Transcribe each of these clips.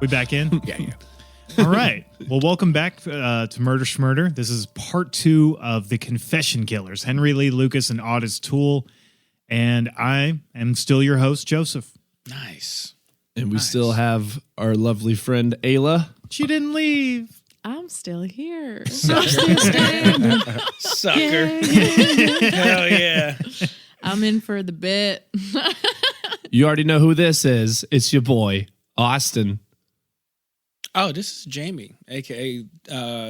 We back in? Yeah. All right. Well, welcome back to Murder Schmurder. This is part 2 of the Confession Killers, Henry Lee Lucas and Otis Toole. And I am still your host, Joseph. Nice. And we still have our lovely friend, Ayla. She didn't leave. I'm still here. Sucker. Hell yeah. I'm in for the bit. You already know who this is. It's your boy, Austin. Oh, this is Jamie, a.k.a.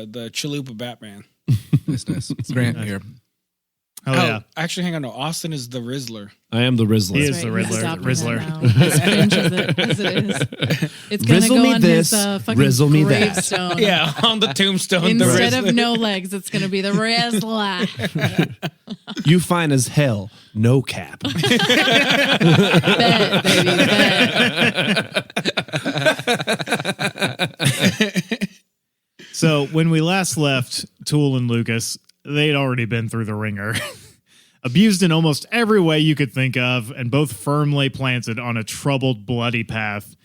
The Chalupa Batman. Nice. It's Grant here. Oh, yeah. Actually, hang on. No, Austin is the Rizzler. I am the Rizzler. He is the Rizzler. Rizzler. As cringe as it is. It's going to Rizzle go me on this, his fucking rizzle me that. gravestone. Yeah, on the tombstone. Instead the of no legs, it's going to be the Rizzler. You fine as hell. No cap. Bet, baby, bet. So when we last left Toole and Lucas, they'd already been through the ringer. Abused in almost every way you could think of, and both firmly planted on a troubled, bloody path.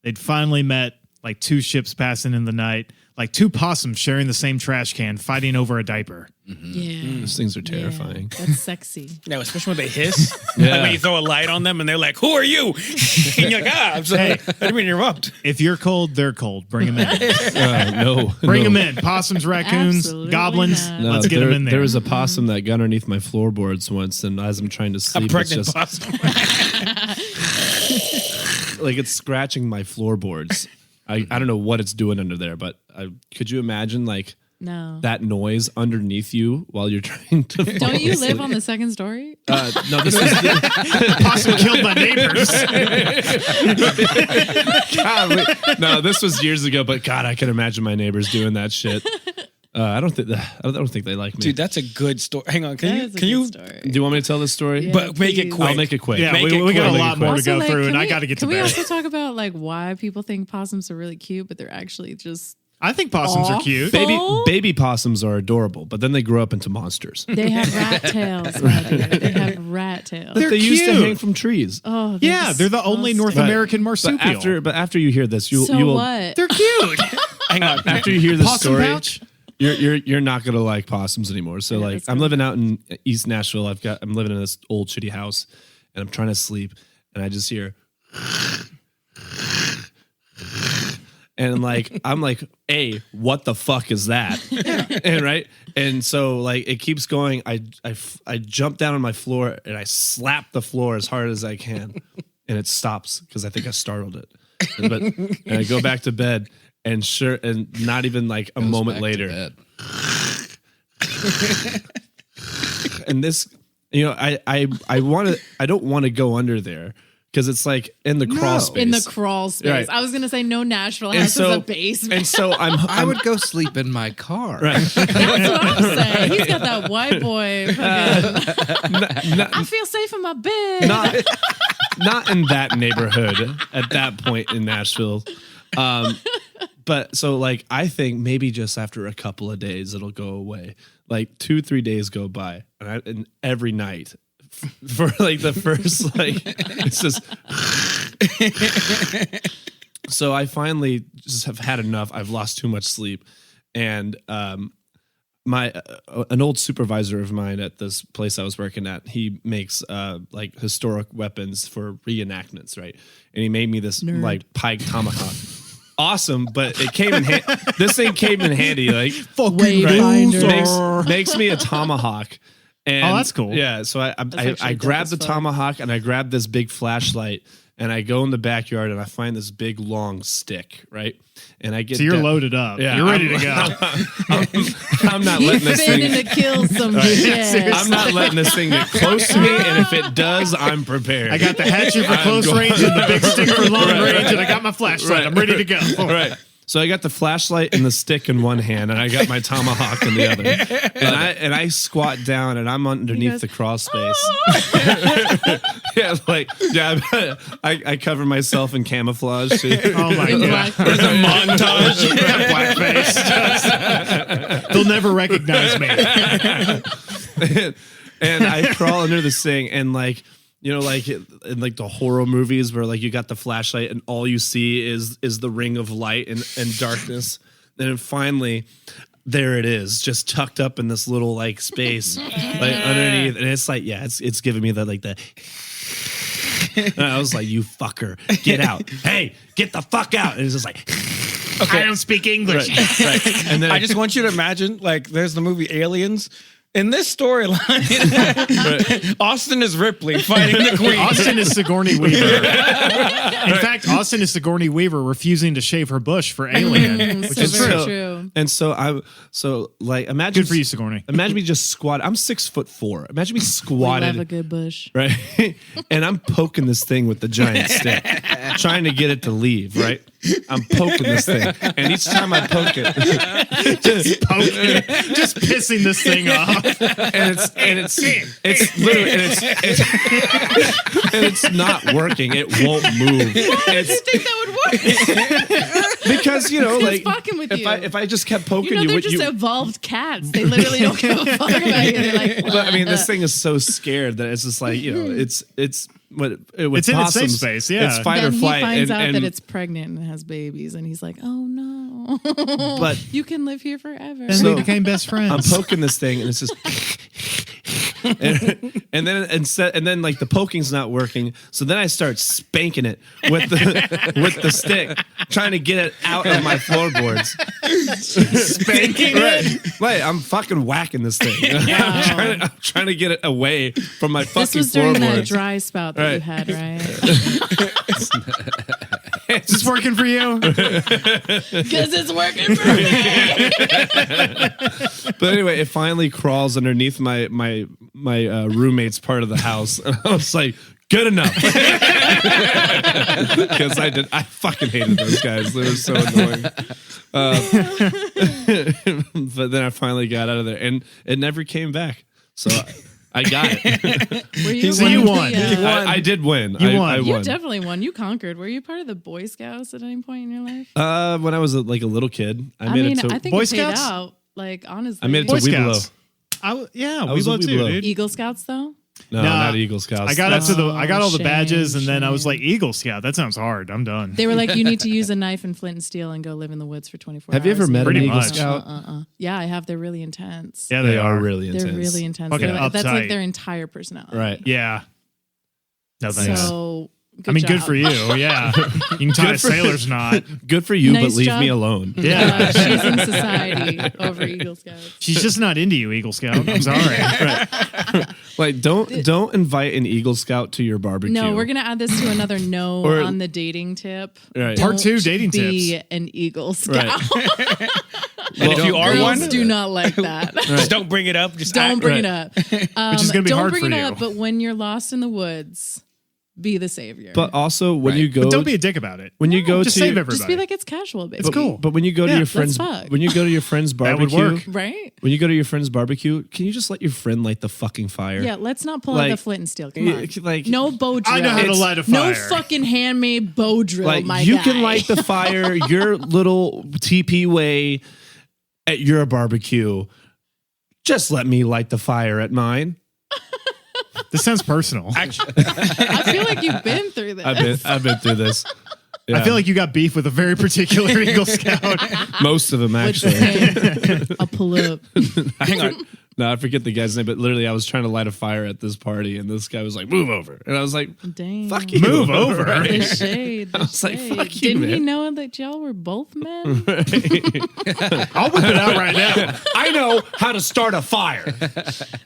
They'd finally met like 2 ships passing in the night, like 2 possums sharing the same trash can, fighting over a diaper. Yeah. Those things are terrifying. Yeah, that's sexy. No, especially when they hiss. Yeah. Like when you throw a light on them and they're like, "Who are you?" And you're like, "Ah, I'm sorry. I didn't mean to interrupt." If you're cold, they're cold. Bring them in. No. Bring no. them in. Possums, raccoons, Absolutely goblins. not. No, Let's get them in there. There was a possum that got underneath my floorboards once, and as I'm trying to A sleep, pregnant it's possum. like it's scratching my floorboards. I don't know what it's doing under there, but could you imagine like No. that noise underneath you while you're trying to fall Don't you asleep? live on the 2nd story? No, this was Possum killed my neighbors. no, this was years ago. But God, I can imagine my neighbors doing that shit. I don't think they like me. Dude, that's a good story. Hang on, can That you? is a good story. Do you want me to tell this story? Yeah. But make it please. quick. I'll make it quick. Yeah, Make we it got a quick. lot more to Also, go like, through, can and I we- got to get to Can we bed. also talk about like why people think possums are really cute, but they're actually just I think possums are Aw. cute. Baby possums are adorable, but then they grow up into monsters. they have rat tails. Buddy. They have rat tails. They're They used to cute. hang from trees. Oh, Yeah, they're the only North disgusting. American marsupial. But after you hear this, you So will. what? They're cute. Hang on. After you hear this Possum story, pouch? you're not gonna like possums anymore. So Yeah, like, that's I'm cool. living out in East Nashville. I'm living in this old shitty house, and I'm trying to sleep, and I just hear. And like I'm like, hey, what the fuck is that? And right, and so like it keeps going. I jump down on my floor and I slap the floor as hard as I can, and it stops because I think I startled it. And I go back to bed, and not even like a moment later, and this, I don't want to go under there. Because it's like in the crawl space. In the crawl space. Right. I was gonna say no Nashville And house so- is a basement. And so I would go sleep in my car. Right. That's what I'm saying. He's got that white boy. Fucking, I feel safe in my bed. not in that neighborhood at that point in Nashville. But so like I think maybe just after a couple of days it'll go away. Like 2-3 days go by, and every night for like the first like it's just. So I finally just have had enough. I've lost too much sleep, and my an old supervisor of mine at this place I was working at, he makes like historic weapons for reenactments, right? And he made me this like pike tomahawk. Awesome, but it came in this thing came in handy, like Wayfinder. makes me a tomahawk. And, Oh, that's cool. Yeah, so I actually grab dope the as fuck. tomahawk and I grab this big flashlight and I go in the backyard and I find this big long stick, right? And I get So you're loaded up. Yeah, You're ready to go. I'm not He's letting this finna thing. to kill some shit. I'm not letting this thing get close to me, and if it does, I'm prepared. I got the hatchet for I'm close going- range and the big stick for long Right. range, and I got my flashlight. Right. I'm ready to go. Right. So I got the flashlight and the stick in one hand, and I got my tomahawk in the other. And I squat down, and I'm underneath goes, the crawl space. I cover myself in camouflage too. Oh my In god. black- There's a montage. Blackface. They'll never recognize me. And I crawl under this thing, and like, like in like the horror movies where like you got the flashlight and all you see is the ring of light and darkness. And then finally, there it is, just tucked up in this little like space, like underneath. And it's like, it's giving me that like the. And I was like, you fucker, get out. Hey, get the fuck out. And it's just like, I don't speak English. right. And then I just want you to imagine, like, there's the movie Aliens. In this storyline, Austin is Ripley fighting the Queen. Austin is Sigourney Weaver. In fact, Austin is Sigourney Weaver refusing to shave her bush for Alien, which is very true. true. And so imagine Good for you, Sigourney. Imagine me just squat. I'm 6'4". Imagine me We squatted. love a good bush. Right? And I'm poking this thing with the giant stick, trying to get it to leave, right? I'm poking this thing. And each time I poke it, Just pissing this thing off. and it's literally and it's not working. It won't move. Why do you think that would work? Because It's fucking with you. if I just kept poking You know, you, they're would just you evolved cats. They literally don't give a fuck about you. They're like, but I mean, this thing is so scared that it's just like, it's with It's in its safe possums, space, yeah. It's fight then or flight. he finds out and that it's pregnant and has babies, and he's like, "Oh no!" But you can live here forever. And So- we became best friends. I'm poking this thing, and it's just, and then like the poking's not working, so then I start spanking it with the stick, trying to get it out of my floorboards. Spanking it? Right, I'm fucking whacking this thing. I'm trying to get it away from my This fucking was during that floorboards. dry spout that you Right. had, right? Is this working for you? Because it's working for me. But anyway, it finally crawls underneath my roommate's part of the house, and I was like, good enough. Because I fucking hated those guys. They were so annoying. But then I finally got out of there, and it never came back. So I got it. Were you So one you of the, won. You I did win. You I won. You won. definitely won. You conquered. Were you part of the Boy Scouts at any point in your life? When I was a little kid, I I made mean, it to I think Boy it paid Scouts? out. Like, honestly. I made it Boy to Weeblo. Scouts. Yeah, I we was a love too, Weeblo. dude. Eagle Scouts, though? No, Nah, not Eagle Scouts. I got up That's- to I got all the Shame, badges, and then I was shame. like, Eagle Scout. That sounds hard. I'm done. They were like, you need to use a knife and flint and steel and go live in the woods for 24 Have you hours. ever met an Pretty Eagle much. Scout? Yeah, I have. They're really intense. Yeah, They are really They're intense. really intense. Fucking They're like, that's like uptight. their entire personality. Right. Yeah. No thanks. So, I mean, good job. for you. Yeah. You can tie a sailler's knot. Good for you, Nice but leave job. me alone. Yeah. She's in society over Eagle Scouts. She's just not into you, Eagle Scout. I'm sorry. Like, don't invite an Eagle Scout to your barbecue. No, we're gonna add this to another no Or- on the dating tip. Right. Part two, Don't dating be tips. an Eagle Scout. And if you are Girls one, do not like that. just don't bring it up. Just Don't act- bring it up. Which is going to be don't hard bring for it you. up. But when you're lost in the woods, be the savior. But also, when you go, But don't be a dick about it. when you go Just to save your, everybody. just be like, it's casual, baby. It's cool. But when you go to Yeah, your friend's, fuck. when you go to your friend's That would barbecue, work. Right? when you go to your friend's barbecue, can you just let your friend light the fucking fire? Yeah, let's not pull out Like- the flint and steel. Come on. like- no bow drill. I know how to light a No fire. fucking handmade bow drill, Like my you guy. can light the fire your little TP way at your barbecue. Just let me light the fire at mine. This sounds personal. I feel like you've been through this. I've been through this. I feel like you got beef with a very particular Eagle Scout. most of them What's actually. his name? I'll pull up. Hang on. No, I forget the guy's name, but literally I was trying to light a fire at this party and this guy was like, move over. And I was like, Dang. fuck you. Move over. The shade. The I was like, shade. fuck you, Didn't he man. know that y'all were both men? I'll whip it out right now. I know how to start a fire.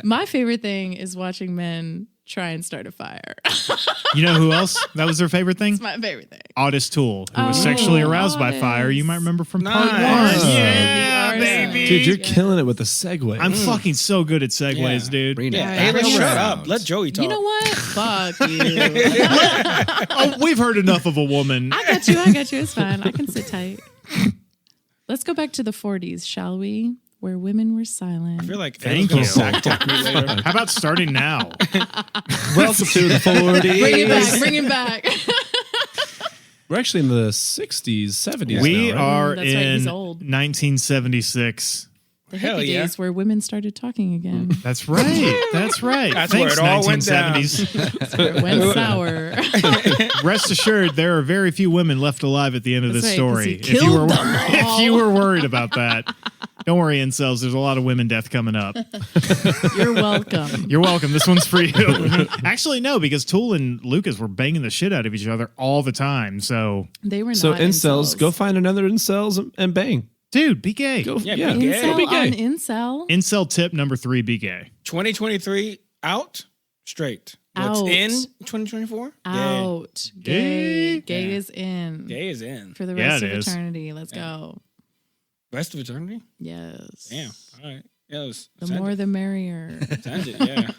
My favorite thing is watching men try and start a fire. You know who else? That was their favorite thing? It's my favorite thing. Otis Toole, who was Oh, sexually aroused by Otis. fire. You might remember from part Nice. one. Yeah, baby. Dude, you're killing it with the segue. I'm fucking so good at segues, Yeah. dude. Bring it Yeah, back Haley, shut around. up. Let Joey talk. You know what? Fuck you. Oh, we've heard enough of a woman. I got you. I got you. It's fine. I can sit tight. Let's go back to the 40s, shall we? Where women were silent. I feel like Thank Haley's you. gonna sack talk me later. How about starting now? Welcome to the 40s. Bring it back. Bring it back. We're actually in the 60s, 70s We now, right? are That's right, he's in old. 1976. The Hell hippie yeah. days where women started talking again. That's right. That's right. That's Thanks, where it all went down. 1970s. It went sour. Rest assured, there are very few women left alive at the end of That's this right, 'cause story. he killed them all. If you were worried about that, don't worry, incels. There's a lot of women death coming up. You're welcome. You're welcome. This one's for you. Actually, no, because Tool and Lucas were banging the shit out of each other all the time. So, They were So not incels, go find another incels and bang. dude, be gay. Go, Yeah, yeah, be gay. go be Incel on gay. incel. Incel tip number 3, be gay. 2023 out straight. What's Out. in 2024? Out. Gay. Gay Yeah. is in. Gay is in. For the Yeah, rest it of is. eternity. Let's go. Rest of eternity? Yes. Damn. All right. Yeah, The more the merrier. Send it, yeah.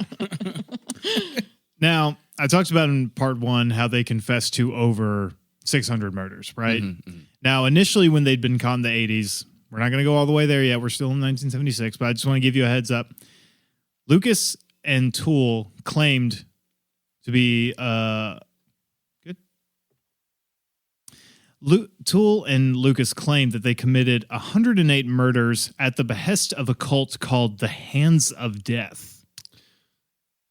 Now, I talked about in part 1 how they confessed to over 600 murders, right? Now, initially, when they'd been caught in the 80s, we're not going to go all the way there yet. We're still in 1976, but I just want to give you a heads up. Lucas and Tool claimed to be good. Tool and Lucas claimed that they committed 108 murders at the behest of a cult called the Hands of Death.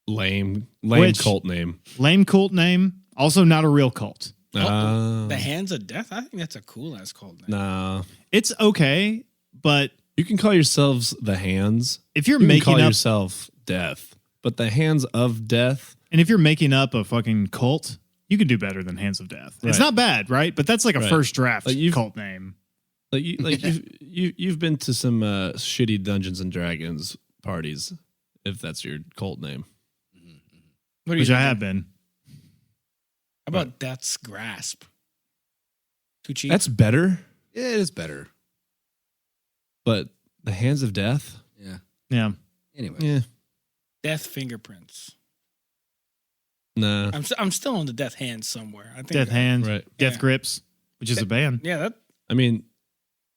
Lame Which- cult name. Lame cult name, also not a real cult. The Hands of Death? I think that's a cool ass cult name. Nah. It's okay, but You can call yourselves the Hands. if you're You can making call up yourself Death. But the Hands of Death, and if you're making up a fucking cult, you can do better than Hands of Death. It's Right. not bad, right? But that's like a Right. first draft Like you've- cult name. like you've been to some shitty Dungeons and Dragons parties, if that's your cult name. What do you Which I think? have been. How about Death's Grasp? Too cheap? That's better, Yeah, it is better. but the Hands of Death? Yeah. Yeah. Anyway. Yeah. Death Fingerprints. Nah. I'm still on the Death Hands somewhere. I think Death Hands, Right. Death Yeah. Grips, which is a band. Yeah, that I mean,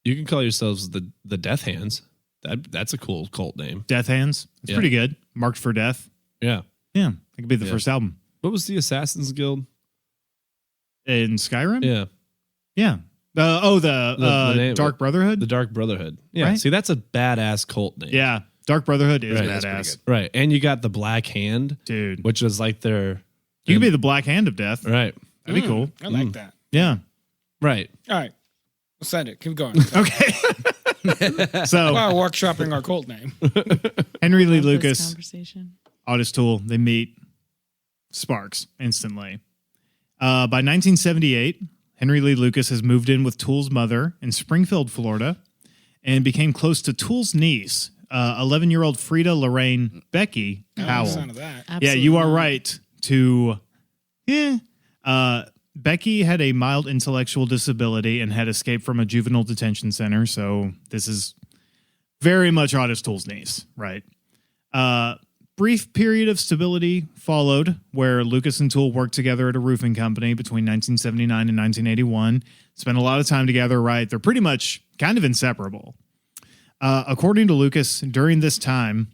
you can call yourselves the Death Hands. That's a cool cult name. Death Hands. It's Yeah. pretty good. Marked for Death. Yeah. Yeah. That could be the Yeah. first album. What was the Assassin's Guild? In Skyrim? Yeah. Yeah. The name- Dark Brotherhood? The Dark Brotherhood. Yeah. Right? See, that's a badass cult name. yeah. Dark Brotherhood is Right. That's badass. Right. And you got the Black Hand, Dude. which is like their. You could be the Black Hand of Death. Right. That'd be cool. I like that. Yeah. Right. All right. We'll send it. Keep going. Okay. So, While workshopping our cult name. Henry Lee Love this Lucas, conversation. Otis Toole, they meet, sparks instantly. By 1978, Henry Lee Lucas has moved in with Toole's mother in Springfield, Florida, and became close to Toole's niece, 11-year-old Frida Lorraine Becky I like Powell. the sound of that. Yeah, you are Absolutely. right to. Becky had a mild intellectual disability and had escaped from a juvenile detention center. So this is very much Otis Toole's niece, right? Brief period of stability followed where Lucas and Toole worked together at a roofing company between 1979 and 1981. Spent a lot of time together, right? They're pretty much kind of inseparable. According to Lucas, during this time,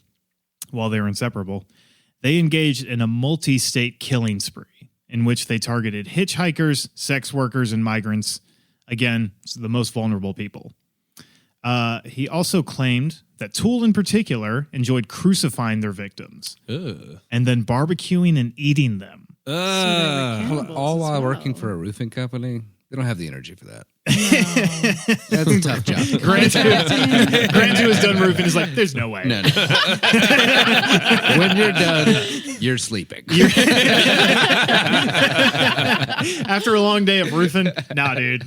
while they were inseparable, they engaged in a multi-state killing spree in which they targeted hitchhikers, sex workers, and migrants. Again, the most vulnerable people. He also claimed that Toole in particular enjoyed crucifying their victims Ugh. and then barbecuing and eating them. So they were cannibals All as while well. working for a roofing company. They don't have the energy for that. No. That's a tough job. Grant, who has done roofing, is like, there's no way. No, no. When you're done, you're sleeping. After a long day of roofing, nah, dude.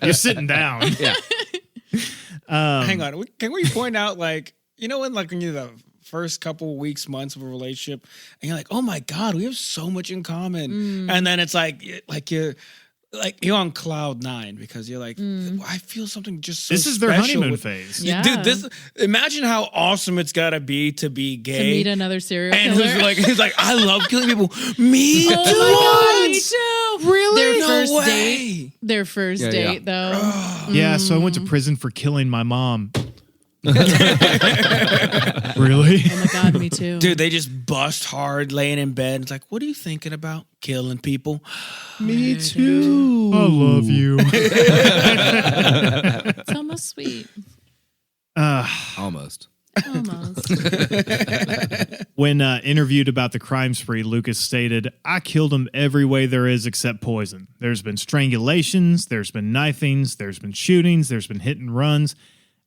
You're sitting down. Yeah. Hang on. Can we point out, like, you know, when you're the first couple weeks, months of a relationship, and you're like, oh my God, we have so much in common. And then it's like you're on cloud 9 because you're like, I feel something just so This is their special honeymoon with- phase. Yeah. Dude, imagine how awesome it's gotta be to be To gay. meet another serial and killer. he's like, I love killing people. Me too. Oh my God, me too. Really? Their No first way. date. Their first Yeah, date, though. Yeah, so I went to prison for killing my mom. Really? Oh my God, me too. Dude, they just bust hard laying in bed. It's like, what are you thinking about? Killing people? Me too. I love you. It's almost sweet. Almost. Almost. When interviewed about the crime spree, Lucas stated, "I killed him every way there is except poison. There's been strangulations, there's been knifings, there's been shootings, there's been hit and runs.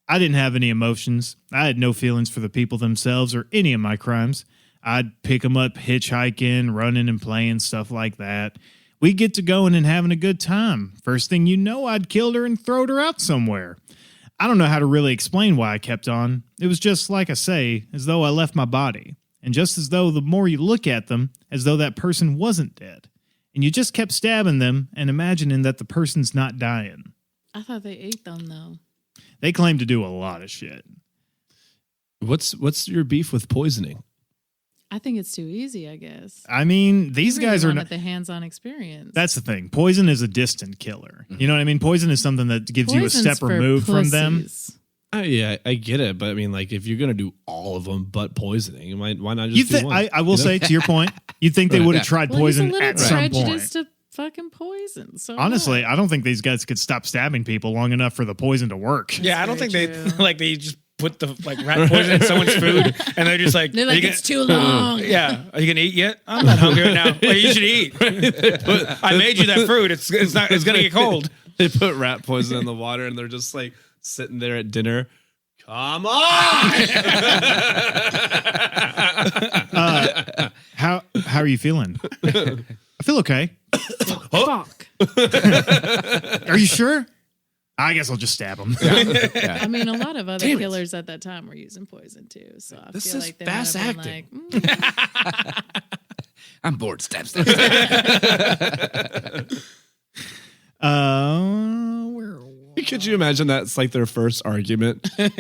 I didn't have any emotions. I had no feelings for the people themselves or any of my crimes. I'd pick them up hitchhiking, running and playing, stuff like that. We'd get to going and having a good time. First thing you know, I'd killed her and throwed her out somewhere. I don't know how to really explain why I kept on. It was just, like I say, as though I left my body. And just as though the more you look at them, as though that person wasn't dead. And you just kept stabbing them and imagining that the person's not dying." I thought they ate them, though. They claim to do a lot of shit. What's your beef with poisoning? I think it's too easy, I guess. I mean, these You really guys are wanted not. the hands-on experience. That's the thing. Poison is a distant killer. You know what I mean? Poison is something that gives you a Poison's step for removed from them. pussies. Yeah, I get it, but I mean, like, if you're gonna do all of them but poisoning, why not just do one? I will say, to your point, you'd think they would have tried Well, poison he's a little at some point. prejudiced to fucking poison. So Honestly, what? I don't think these guys could stop stabbing people long enough for the poison to work. Yeah, I don't think very they true. they just put the rat poison in someone's food and they're just like, They're "Are like, you it's too long. Yeah, are you gonna eat yet? I'm not hungry right now. Well, you should eat. I made you that fruit. It's gonna get cold. They put rat poison in the water, and they're just like sitting there at dinner. Come on! How are you feeling? I feel okay. Fuck. Are you sure? I guess I'll just stab him. I mean, a lot of other killers at that time were using poison too. So I This feel is like they fast might have acting. been like, I'm bored. Stab. Where? Could you imagine that's like their first argument? You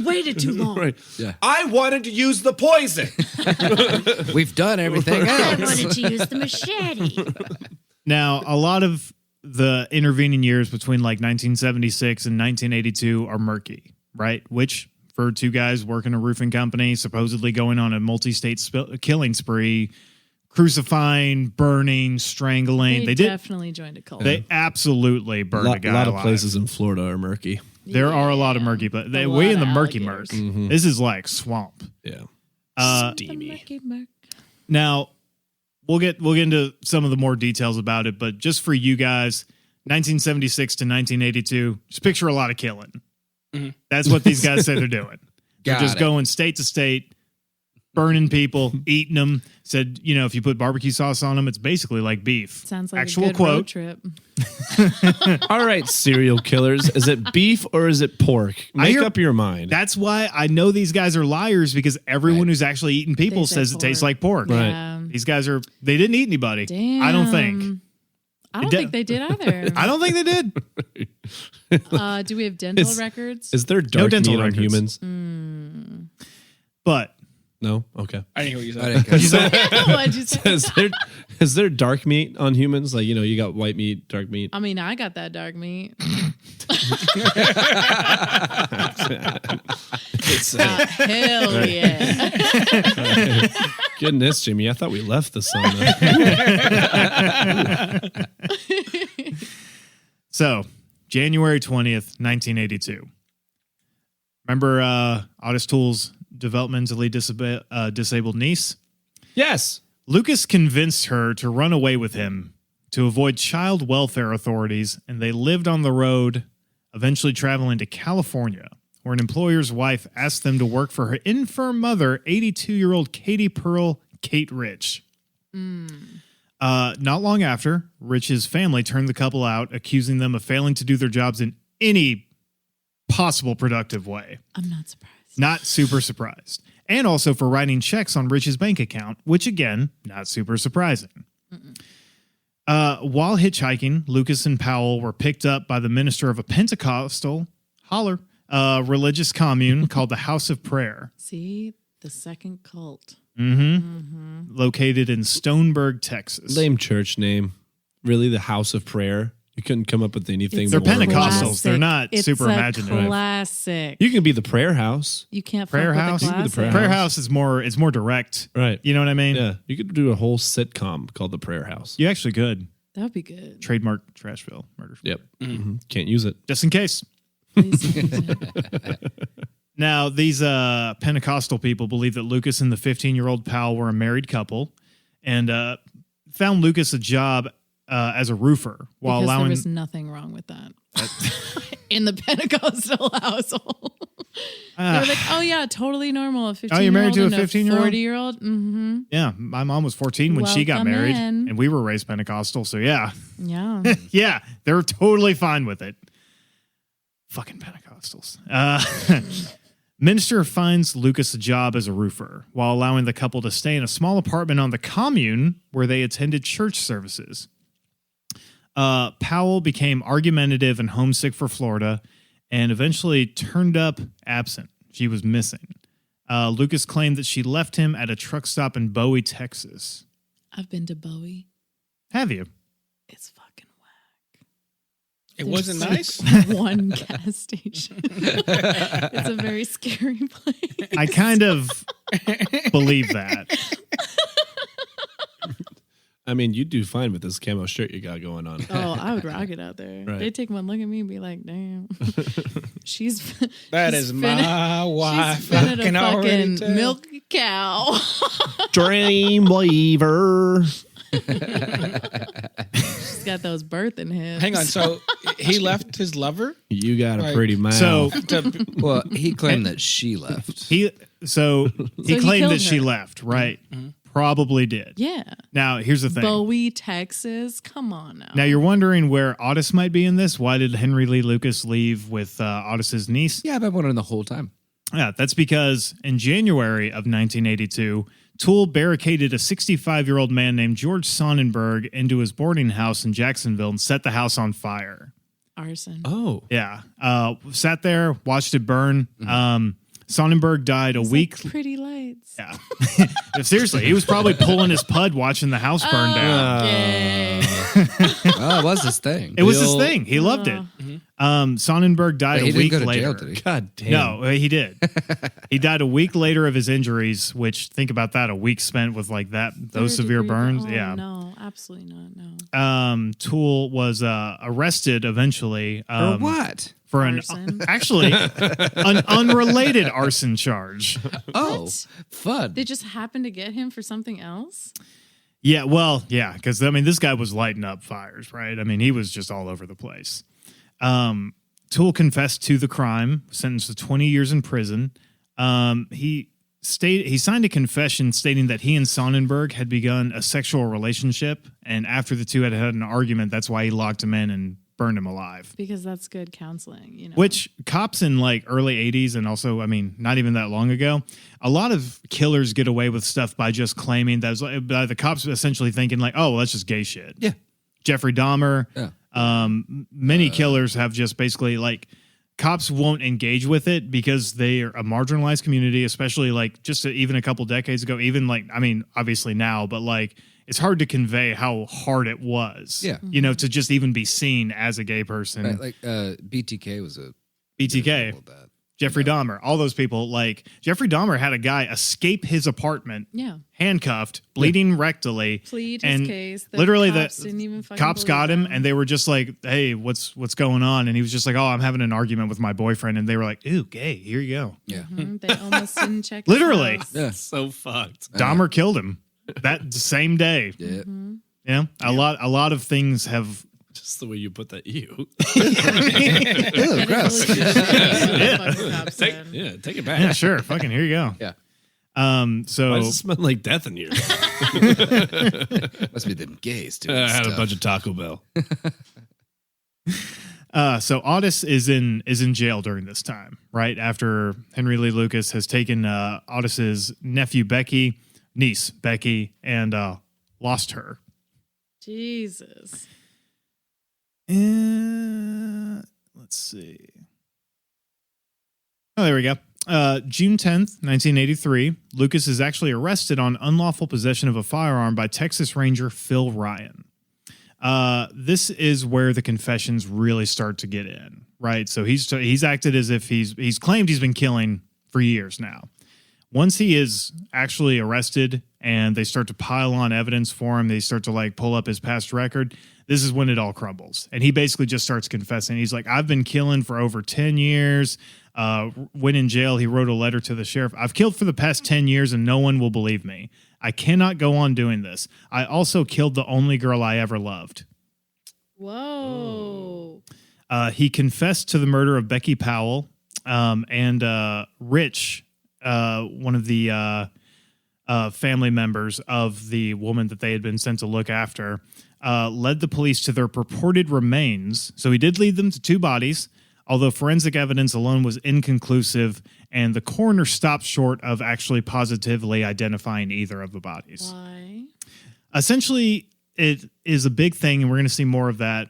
waited too long. Right. Yeah. I wanted to use the poison. We've done everything I else. wanted to use the machete. Now, a lot of the intervening years between like 1976 and 1982 are murky, right? Which, for two guys working a roofing company, supposedly going on a multi-state killing spree, crucifying, burning, strangling. They definitely joined a cult. They absolutely burned a guy A lot alive. of places in Florida are murky. There are a lot of murky, but A we lot in the of murky alligators. murk. This is like swamp. Yeah. The Steamy. murky murk. Now, we'll get into some of the more details about it, but just for you guys, 1976 to 1982, just picture a lot of killing. That's what these guys say they're doing. They're Got just it. going state to state, burning people, eating them. Said, if you put barbecue sauce on them, it's basically like beef. Sounds like Actual a good quote. road trip. All right, serial killers. Is it beef or is it pork? Make hear- up your mind. That's why I know these guys are liars, because everyone who's actually eating people They say says it tastes like pork. Right. Yeah. These guys they didn't eat anybody. Damn. I don't think. I don't It think they did either. I don't think they did. Do we have dental records? Is there dark dental meat on records. humans? But No? Okay. I didn't hear what you I said. didn't catch that. What'd you say? Is there dark meat on humans? Like, you got white meat, dark meat. I mean, I got that dark meat. Hell yeah. Goodness, Jimmy. I thought we left the sauna. So, January 20th, 1982. Remember Otis Toole's developmentally disabled niece? Yes. Lucas convinced her to run away with him to avoid child welfare authorities, and they lived on the road, eventually traveling to California, where an employer's wife asked them to work for her infirm mother, 82-year-old Katie Pearl Kate Rich. Not long after, Rich's family turned the couple out, accusing them of failing to do their jobs in any possible productive way. I'm not surprised. Not super surprised. And also for writing checks on Rich's bank account, which again, not super surprising. While hitchhiking, Lucas and Powell were picked up by the minister of a Pentecostal religious commune called the House of Prayer, See, the second cult. located in Stoneburg, Texas. Lame church name. Really, the House of Prayer. You couldn't come up with anything They're more. Pentecostals. They're not It's super a imaginative. Classic. You can be the prayer house. You can't Prayer fuck House? with You the can be the classic. Prayer Prayer House is more direct. Right. You know what I mean? Yeah. You could do a whole sitcom called The Prayer House. You actually could. That would be good. Trademark Trashville Murder. Yep. Can't use it. Just in case. Please don't. Now, these Pentecostal people believe that Lucas and the 15-year-old Powell were a married couple and found Lucas a job as a roofer while Because allowing... there was nothing wrong with that. In the Pentecostal household. They were like, oh yeah, totally normal. A 15-year-old you're married to a and 15-year-old? 40-year-old? Mm-hmm. Yeah, my mom was 14 when she got Welcome married, in. and we were raised Pentecostal, so yeah. Yeah. Yeah, they're totally fine with it. Fucking Pentecostals. Minister finds Lucas a job as a roofer while allowing the couple to stay in a small apartment on the commune where they attended church services. Powell became argumentative and homesick for Florida and eventually turned up absent. She was missing. Lucas claimed that she left him at a truck stop in Bowie, Texas. I've been to Bowie. Have you? It's fucking whack. It There's wasn't like nice? one gas station. It's a very scary place. I kind of believe that. I mean, you do fine with this camo shirt you got going on. Oh, I would rock it out there. Right. They take one look at me and be like, damn. she's That she's is finna- my wife. She's finna I to can already fucking tell. milk a cow. Dreamweaver. She's got those birthing hips. Hang on. So he left his lover? You got a Right. pretty mouth. So Well, he claimed that she left. he So he claimed killed that she her. left, right? Probably did. Yeah. Now, here's the thing. Bowie, Texas. Come on now. Now, you're wondering where Otis might be in this. Why did Henry Lee Lucas leave with Otis's niece? Yeah, I've been wondering the whole time. Yeah, that's because in January of 1982, Toole barricaded a 65-year-old man named George Sonnenberg into his boarding house in Jacksonville and set the house on fire. Arson. oh, Yeah. Sat there, watched it burn. Sonnenberg died a It's week. like pretty lights. Yeah. Seriously, he was probably pulling his pud watching the house burn down. Okay. Oh, it was his thing. It was his Bill- thing. He loved it. Sonnenberg died But he a didn't week go to later. jail, did he? God damn. No, he did. He died a week later of his injuries, which think about that, a week spent with like that, those Third severe degree- burns. oh, Yeah. No, absolutely not. No. Toole was arrested eventually. Or what? For Arson. actually an unrelated arson charge. Oh, What? fun. They just happened to get him for something else? Yeah, well, yeah, because I mean, this guy was lighting up fires, right? I mean, he was just all over the place. Toole confessed to the crime, sentenced to 20 years in prison. He signed a confession stating that he and Sonnenberg had begun a sexual relationship, and after the two had had an argument, that's why he locked him in and burned him alive. Because that's good counseling, you know. Which cops in like early 80s and also, I mean, not even that long ago, a lot of killers get away with stuff by just claiming that by the cops essentially thinking like, oh, well, that's just gay shit. Yeah. Jeffrey Dahmer. Yeah. Many killers have just basically like cops won't engage with it because they are a marginalized community, especially like just even a couple decades ago, even like, I mean, obviously now, but like it's hard to convey how hard it was, Yeah. you know, to just even be seen as a gay person. Right, like BTK was a BTK, example of that. Jeffrey Dahmer, all those people. Like Jeffrey Dahmer had a guy escape his apartment, Yeah. handcuffed, bleeding rectally, Plead his and case. The literally cops didn't even fucking cops got believe him, and they were just like, "Hey, what's going on?" And he was just like, "Oh, I'm having an argument with my boyfriend," and they were like, "Ooh, gay. Here you go." Yeah. They almost didn't check his Literally. house. Yeah. So fucked. Dahmer killed him that same day. Yeah. Yeah, a lot of things have. Just the way you put that, you. Ew, gross. Take it back. Yeah, sure. Fucking here you go. Yeah. So Why does it smell like death in here? Must be them gays doing I had a stuff. bunch of Taco Bell. So Otis is in jail during this time, right after Henry Lee Lucas has taken Otis's niece Becky, and lost her. Jesus. Let's see. Oh, there we go. June 10th, 1983, Lucas is actually arrested on unlawful possession of a firearm by Texas Ranger Phil Ryan. This is where the confessions really start to get in, right? So he's acted as if he's claimed he's been killing for years now. Once he is actually arrested and they start to pile on evidence for him, they start to like pull up his past record. This is when it all crumbles. And he basically just starts confessing. He's like, I've been killing for over 10 years. When in jail, he wrote a letter to the sheriff. I've killed for the past 10 years and no one will believe me. I cannot go on doing this. I also killed the only girl I ever loved. Whoa. He confessed to the murder of Becky Powell and Rich, one of the family members of the woman that they had been sent to look after, led the police to their purported remains. So he did lead them to 2 bodies, although forensic evidence alone was inconclusive, and the coroner stopped short of actually positively identifying either of the bodies. Why? Essentially, it is a big thing, and we're going to see more of that,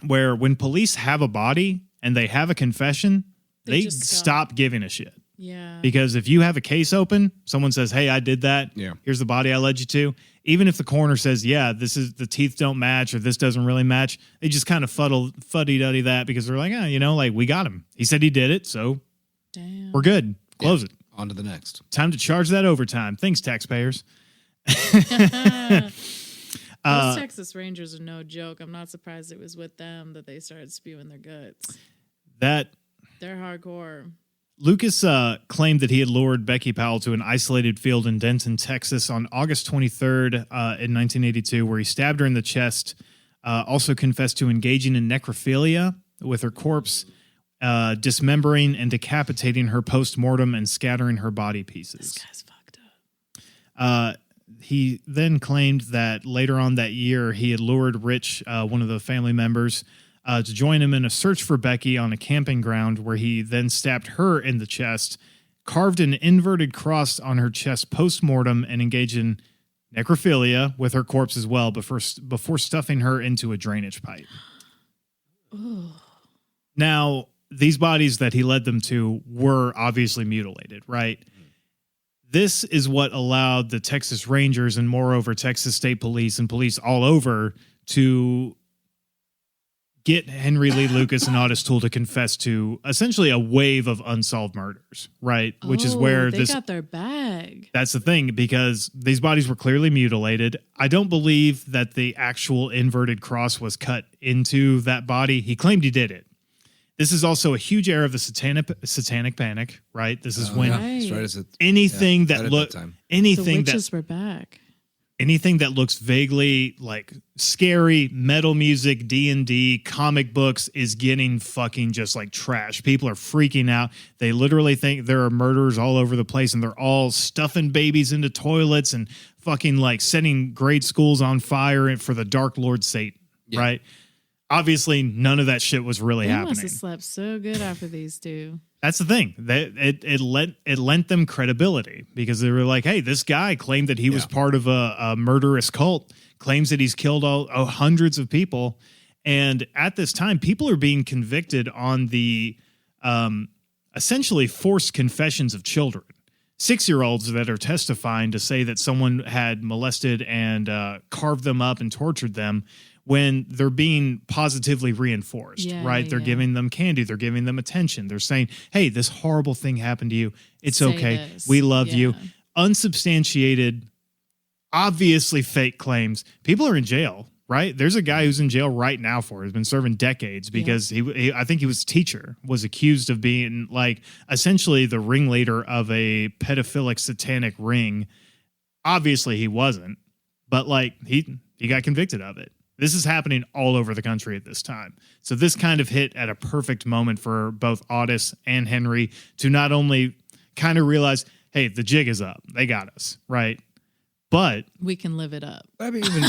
where when police have a body and they have a confession, they just stop giving a shit. Yeah. Because if you have a case open, someone says, hey, I did that. Yeah. Here's the body I led you to. Even if the coroner says, yeah, this is the teeth don't match or this doesn't really match, they just kind of fuddy-duddy that because they're like, like we got him. He said he did it, so Damn. we're good. Close it. On to the next. Time to charge that overtime. Thanks, taxpayers. Those Texas Rangers are no joke. I'm not surprised it was with them that they started spewing their guts. They're hardcore. Lucas claimed that he had lured Becky Powell to an isolated field in Denton, Texas on August 23rd in 1982, where he stabbed her in the chest. Also confessed to engaging in necrophilia with her corpse, dismembering and decapitating her post-mortem and scattering her body pieces. This guy's fucked up. He then claimed that later on that year, he had lured Rich, one of the family members, to join him in a search for Becky on a camping ground where he then stabbed her in the chest, carved an inverted cross on her chest post-mortem, and engaged in necrophilia with her corpse as well before stuffing her into a drainage pipe. Now, these bodies that he led them to were obviously mutilated, right? This is what allowed the Texas Rangers and moreover Texas State Police and police all over to get Henry Lee Lucas and Otis Toole to confess to essentially a wave of unsolved murders, right? Which is where they got their bag. That's the thing, because these bodies were clearly mutilated. I don't believe that the actual inverted cross was cut into that body. He claimed he did it. This is also a huge era of the satanic panic, right? This is when anything that looked anything the witches were back. Anything that looks vaguely like scary, metal music, D&D, comic books is getting fucking just like trash. People are freaking out. They literally think there are murderers all over the place, and they're all stuffing babies into toilets and fucking like setting grade schools on fire for the Dark Lord Satan, right? Obviously, none of that shit was really happening. They must have slept so good after these two. That's the thing. It lent them credibility because they were like, hey, this guy claimed that he was part of a murderous cult, claims that he's killed hundreds of people. And at this time, people are being convicted on the essentially forced confessions of children. 6-year-olds that are testifying to say that someone had molested and carved them up and tortured them, when they're being positively reinforced, right? They're giving them candy. They're giving them attention. They're saying, hey, this horrible thing happened to you. It's okay. This. We love you. Unsubstantiated, obviously fake claims. People are in jail, right? There's a guy who's in jail right now for it. He's been serving decades because he I think he was a teacher, was accused of being like essentially the ringleader of a pedophilic satanic ring. Obviously he wasn't, but like he got convicted of it. This is happening all over the country at this time. So this kind of hit at a perfect moment for both Otis and Henry to not only kind of realize, hey, the jig is up. They got us, right? But we can live it up. I mean, even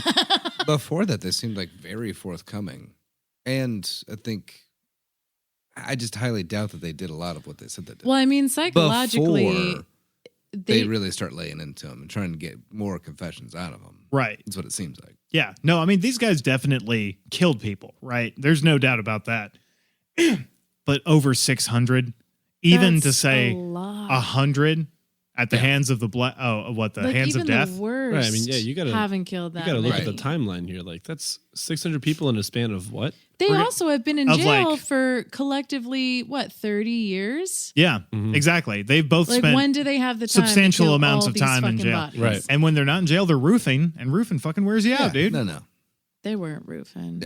before that, they seemed like very forthcoming. And I just highly doubt that they did a lot of what they said they did. Well, I mean, psychologically, before they really start laying into them and trying to get more confessions out of them. Right. That's what it seems like. Yeah. No, I mean, these guys definitely killed people, right? There's no doubt about that. But over 600, even that's to say a lot. 100, at the hands of the the hands even of death. The worst Right, I mean, yeah, you gotta haven't killed that. You got to look at many. the timeline here. Like that's 600 people in a span of what? They also have been in of, jail like- for collectively 30 years. Yeah, exactly. They've both Like spent when do they have the time substantial to kill amounts all of these time in fucking jail. bodies? Right. And when they're not in jail, they're roofing, and roofing fucking wears you out, dude. No. They weren't roofing.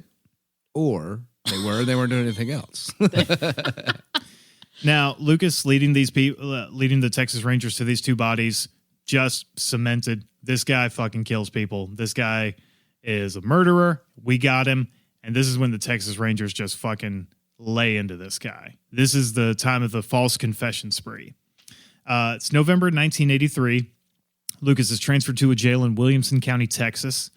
Or they weren't doing anything else. Now, Lucas leading these people, leading the Texas Rangers to these two bodies, just cemented this guy fucking kills people. This guy is a murderer. We got him. And this is when the Texas Rangers just fucking lay into this guy. This is the time of the false confession spree. It's November 1983. Lucas is transferred to a jail in Williamson County, Texas.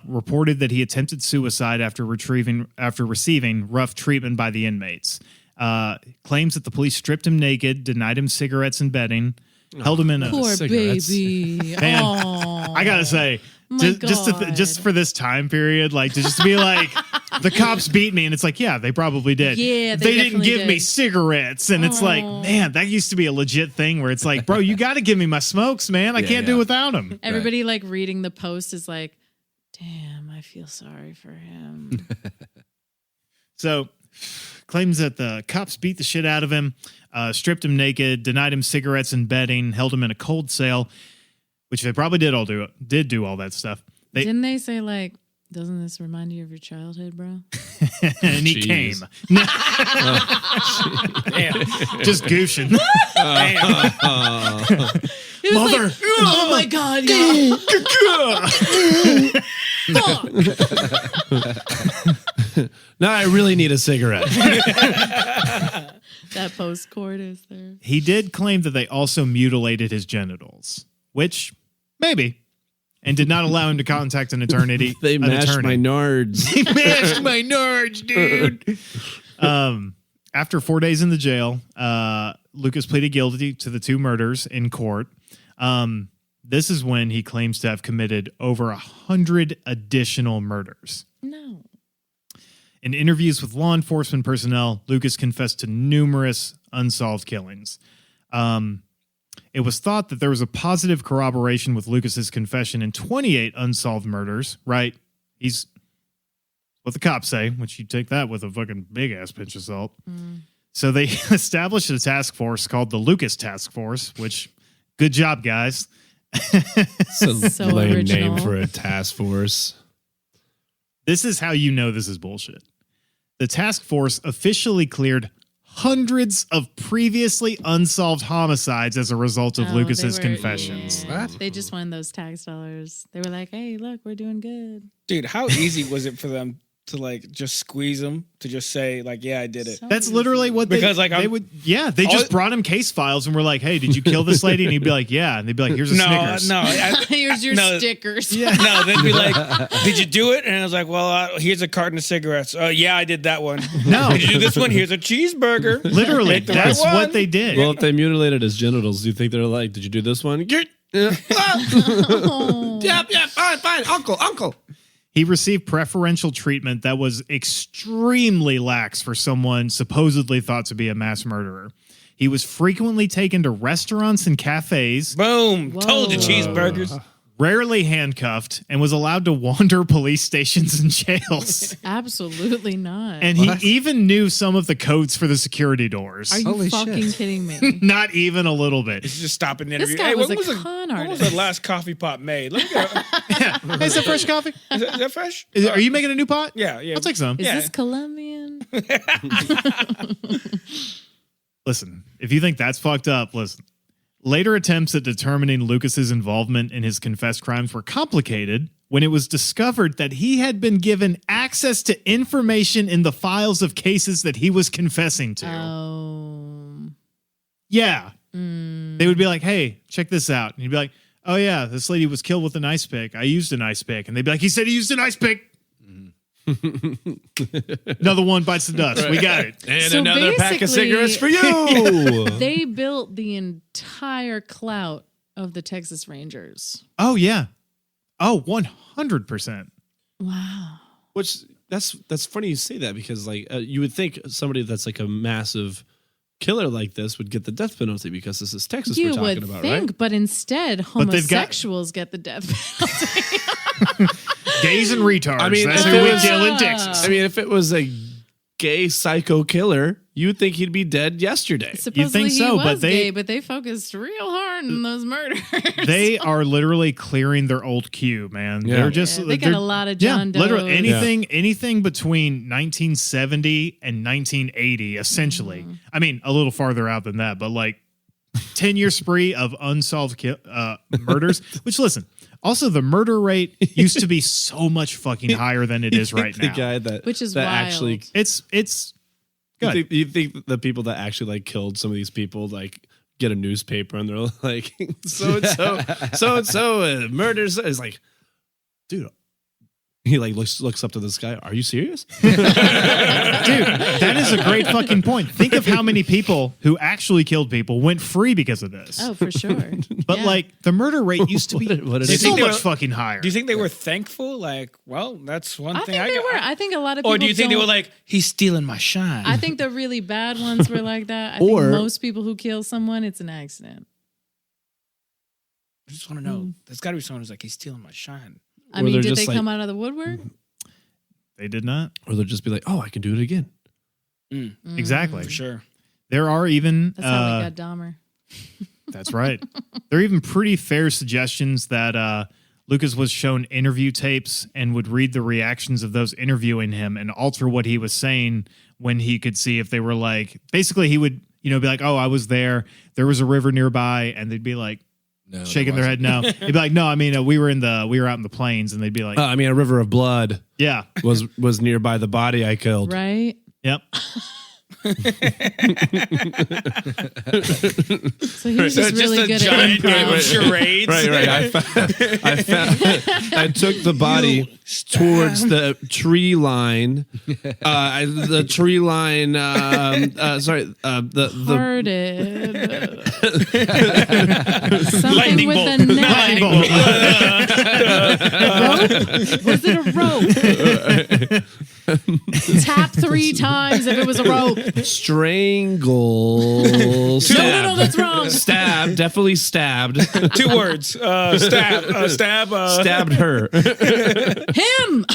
Reported that he attempted suicide after receiving rough treatment by the inmates. Claims that the police stripped him naked, denied him cigarettes and bedding, held him in a Poor cigarettes. baby. Man, Aw. I gotta say, My just God. for this time period, like to just be like, the cops beat me, and it's like, yeah, they probably did. Yeah, they didn't definitely give me did. cigarettes, and it's like, man, that used to be a legit thing where it's like, bro, you got to give me my smokes, man. I can't do without them. Everybody like reading the post is like, damn, I feel sorry for him. So, claims that the cops beat the shit out of him, stripped him naked, denied him cigarettes and bedding, held him in a cold cell, which they probably did do all that stuff. Didn't they say like, doesn't this remind you of your childhood, bro? And he Jeez. came. No. Just gooshing. It was Mother. like, oh my God, yeah. Fuck. Now I really need a cigarette. That post court is there. He did claim that they also mutilated his genitals, which maybe, and did not allow him to contact an attorney. They an mashed attorney. my nards. They mashed my nards, dude. After 4 days in the jail, Lucas pleaded guilty to the two murders in court. This is when he claims to have committed over 100 additional murders. No. In interviews with law enforcement personnel, Lucas confessed to numerous unsolved killings. It was thought that there was a positive corroboration with Lucas's confession in 28 unsolved murders, right? He's what the cops say, which you take that with a fucking big-ass pinch of salt. So they established a task force called the Lucas Task Force, which, good job, guys. It's a So lame original. name for a task force. This is how you know this is bullshit. The task force officially cleared hundreds of previously unsolved homicides as a result of Oh, Lucas's they were- confessions. yeah. What? They just won those tax dollars. They were like, hey, look, we're doing good. Dude, how easy was it for them to like just squeeze them to just say like, yeah, I did it? So That's literally what Because, like, they I'm- would. Yeah, they just brought him case files and were like, "Hey, did you kill this lady?" And he'd be like, "Yeah," and they'd be like, "Here's a Snickers." Here's your No. stickers. No, they'd be like, "Did you do it?" And I was like, "Well, here's a carton of cigarettes." Yeah, I did that one. No. Did you do this one? Here's a cheeseburger. Literally, Take the right that's one. what they did. Well, if they mutilated his genitals, do you think they're like, did you do this one? Yeah, fine. Uncle. He received preferential treatment that was extremely lax for someone supposedly thought to be a mass murderer. He was frequently taken to restaurants and cafes, Boom. Told you cheeseburgers. rarely handcuffed, and was allowed to wander police stations and jails. Absolutely not. And he even knew some of the codes for the security doors. Are you Holy fucking shit. kidding me? Not even a little bit. He's just stopping the This interview. guy Hey, was when a was the- con when was artist. the last coffee pot made? Let me get Hey, is that fresh coffee? is that fresh? Are you making a new pot? Yeah. I'll take some. Is Yeah. this Colombian? Listen, if you think that's fucked up, listen. Later attempts at determining Lucas's involvement in his confessed crimes were complicated when it was discovered that he had been given access to information in the files of cases that he was confessing to. Oh. Yeah. They would be like, "Hey, check this out." And he'd be like, "Oh yeah, this lady was killed with an ice pick. I used an ice pick." And they'd be like, "He said he used an ice pick." Another one bites the dust. We got it. And So another pack of basically- cigarettes for you. They built the entire clout of the Texas Rangers. Oh yeah. Oh, 100%. Wow. Which that's funny you say that because like you would think somebody that's like a massive killer like this would get the death penalty because this is Texas we're You talking would about, think, right? but instead, they've got- homosexuals get the death penalty. Gays and retards. I mean, that's if who it we was- kill in Texas. I mean, if it was a gay psycho killer, you would think he'd be dead yesterday. Supposedly so, he but was they- gay, but they focused real hard on those murders. They are literally clearing their old queue, man. Yeah. They're just Yeah, they got they're- a lot of John literally Does. anything between 1970 and 1980, essentially. I mean, a little farther out than that, but like 10-year spree of unsolved murders. Which, listen, also the murder rate used to be so much fucking higher than it is right the now. guy that Which is that wild. actually. It's good. You think the people that actually like killed some of these people like get a newspaper and they're like so and so murders is like, dude. He like looks up to the sky. Are you serious? Dude, that is a great fucking point. Think of how many people who actually killed people went free because of this. Oh, for sure. But Yeah. like the murder rate used to be What did so I think they much were- fucking higher. Do you think they were thankful? Like, well, that's one I thing think I they got. were. I think a lot of people Or do you think they were don't- like, he's stealing my shine? I think the really bad ones were like that. I Or- think most people who kill someone, it's an accident. I just want to know. There's got to be someone who's like, he's stealing my shine. I Or mean, they're did just they come like- out of the woodwork? They did not. Or they'll just be like, oh, I can do it again. Exactly. For sure. There are even That's how we got Dahmer. that's right. There are even pretty fair suggestions that Lucas was shown interview tapes and would read the reactions of those interviewing him and alter what he was saying when he could see if they were like, basically he would, be like, oh, I was there. There was a river nearby. And they'd be like, No, shaking their head. No, he'd be like, no, I mean, we were out in the plains, and they'd be like, I mean, a river of blood yeah, was nearby the body I killed. Right? yep. So he was just really good at improv. charades. Right. I took the body towards the tree line. The tree line. Sorry. The Hearted. Something Lightning with bolt. a neck. Rope? Was it a rope? Tap 3 times if it was a rope. strangle. No, that's wrong. Stabbed. Definitely stabbed. 2 words. Stab. Stabbed her. Him.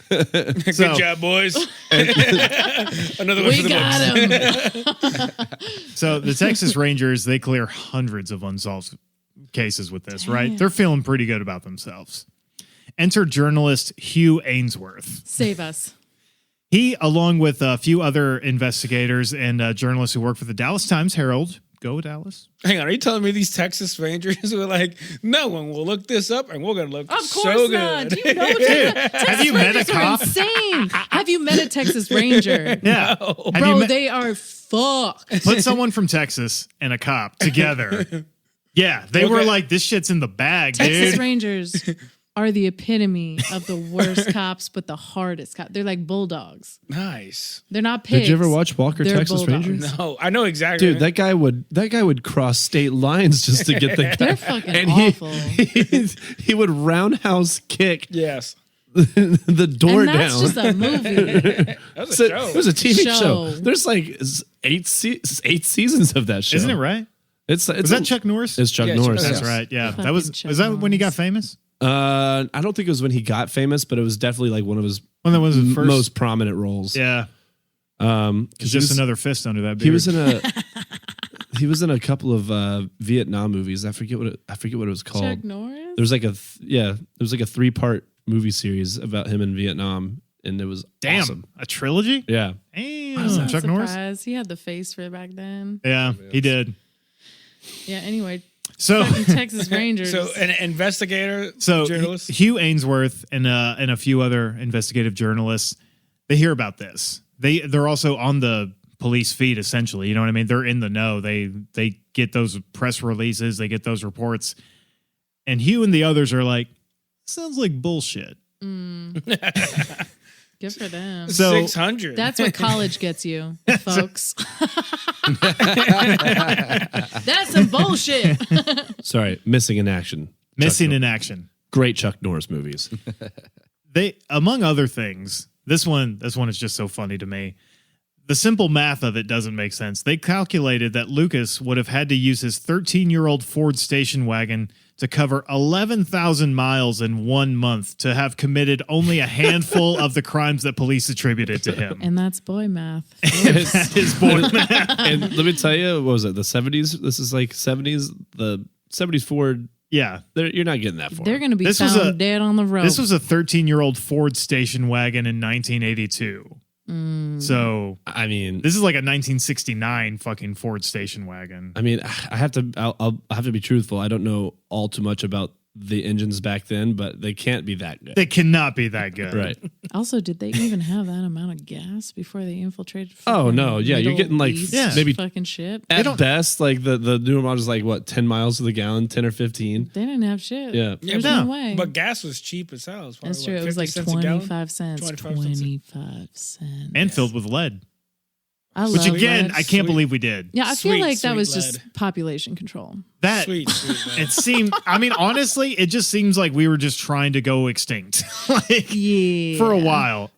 Good So- job, boys. Another one for We the books. got him. So the Texas Rangers, they clear hundreds of unsolved cases with this, right? They're feeling pretty good about themselves. Enter journalist Hugh Ainsworth. Save us. He, along with a few other investigators and journalists who work for the Dallas Times-Herald, go Dallas. Hang on, are you telling me these Texas Rangers were like, no one will look this up and we're going to look Of course so not. good? Do you know Texas have you met a Rangers are cop? Insane. Have you met a Texas Ranger? Yeah. Have you Bro, met- they are fucked. put someone from Texas and a cop together. Yeah, they were Okay. like, this shit's in the bag, Texas dude. Rangers are the epitome of the worst cops, but the hardest cops. They're like bulldogs. Nice. They're not pigs. Did you ever watch Walker They're Texas bulldogs. Rangers? No, I know exactly. Dude, that guy would cross state lines just to get the guy. They're fucking And awful. he would roundhouse kick Yes. the door And that's down. just a movie. That was So- a show. It was a TV show. Show. There's like 8 seasons of that show. Isn't it right? It's Was that Chuck Norris? It's Chuck Yeah, Norris. Chuck That's Norris. right. Yeah. Fucking That was Chuck was that when he got Norris. famous? I don't think it was when he got famous, but it was definitely like one of his When that was his first. most prominent roles. Yeah. Because Just another fist under that beard. he was in a he was in a couple of Vietnam movies. I forget what it was called. Chuck Norris? There was like a 3-part movie series about him in Vietnam, and it was Damn. awesome. A trilogy? Yeah. Damn. I'm not Chuck Norris? surprised. He had the face for it back then. Yeah, he did. Yeah, anyway. So Fucking Texas Rangers. So an investigator, journalist. Hugh Ainsworth and a few other investigative journalists, they hear about this. They're also on the police feed, essentially. You know what I mean? They're in the know. They get those press releases, they get those reports, and Hugh and the others are like, sounds like bullshit. Good for them. So 600. That's what college gets you, folks. That's some bullshit. Sorry, Missing in Action. missing Chuck in action. Great Chuck Norris movies. They, among other things, this one is just so funny to me. The simple math of it doesn't make sense. They calculated that Lucas would have had to use his 13-year-old Ford station wagon to cover 11,000 miles in 1 month to have committed only a handful of the crimes that police attributed to him. And that's boy math. That is boy math. And let me tell you, what was it? The 70s? This is like 70s. The 70s Ford. Yeah. You're not getting that far. They're going to be found dead on the road. This was a 13-year-old Ford station wagon in 1982. So, I mean, this is like a 1969 fucking Ford station wagon. I mean, I'll have to be truthful. I don't know all too much about the engines back then, but they can't be that good. They cannot be that good. Right. Also, did they even have that amount of gas before they infiltrated? Oh, no. Yeah, you're getting like maybe fucking shit. At best, like the newer model is like what, 10 miles to the gallon, 10 or 15. They didn't have shit. Yeah. There's no way. But gas was cheap as hell. That's true. It was like 25 cents. 25 cents. And filled with lead. Which again, lead. I can't believe we did. Yeah, I feel like that was just population control. That sweet it seemed. I mean, honestly, it just seems like we were just trying to go extinct, like for a while.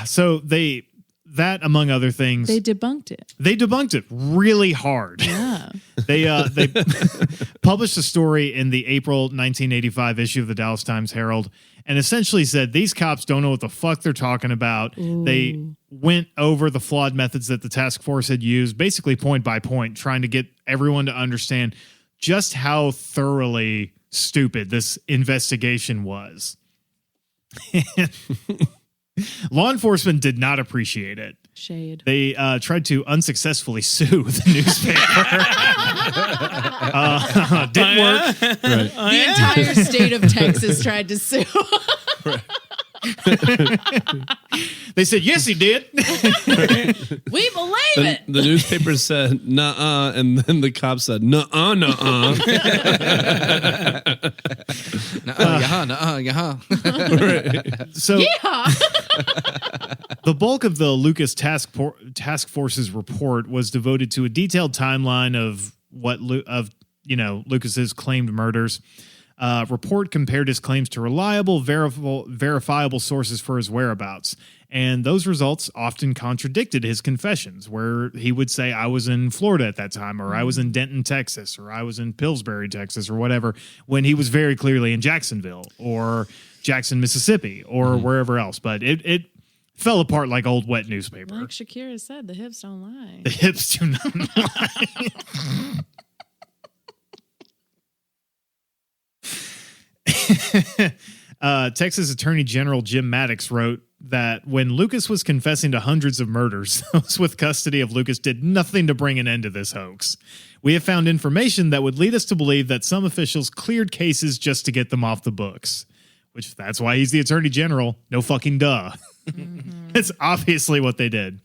So that among other things, they debunked it. They debunked it really hard. Yeah, they published a story in the April 1985 issue of the Dallas Times Herald, and essentially said these cops don't know what the fuck they're talking about. Ooh. They went over the flawed methods that the task force had used, basically point by point, trying to get everyone to understand just how thoroughly stupid this investigation was. Law enforcement did not appreciate it. Shade. They tried to unsuccessfully sue the newspaper. Didn't work. Right. The entire state of Texas tried to sue. They said, yes, he did. We believe it. The newspaper said, nuh-uh, and then the cop said, nuh-uh, nuh-uh. So yeah. The bulk of the Lucas task force's report was devoted to a detailed timeline of Lucas's claimed murders. Report compared his claims to reliable, verifiable sources for his whereabouts. And those results often contradicted his confessions, where he would say, I was in Florida at that time, or I was in Denton, Texas, or I was in Pillsbury, Texas, or whatever, when he was very clearly in Jacksonville, or Jackson, Mississippi, or wherever else. But it fell apart like old wet newspaper. Like Shakira said, the hips don't lie. The hips do not lie. Texas Attorney General Jim Maddox wrote that when Lucas was confessing to hundreds of murders, those with custody of Lucas did nothing to bring an end to this hoax. We have found information that would lead us to believe that some officials cleared cases just to get them off the books, which that's why he's the Attorney General. No fucking duh. Mm-hmm. That's obviously what they did.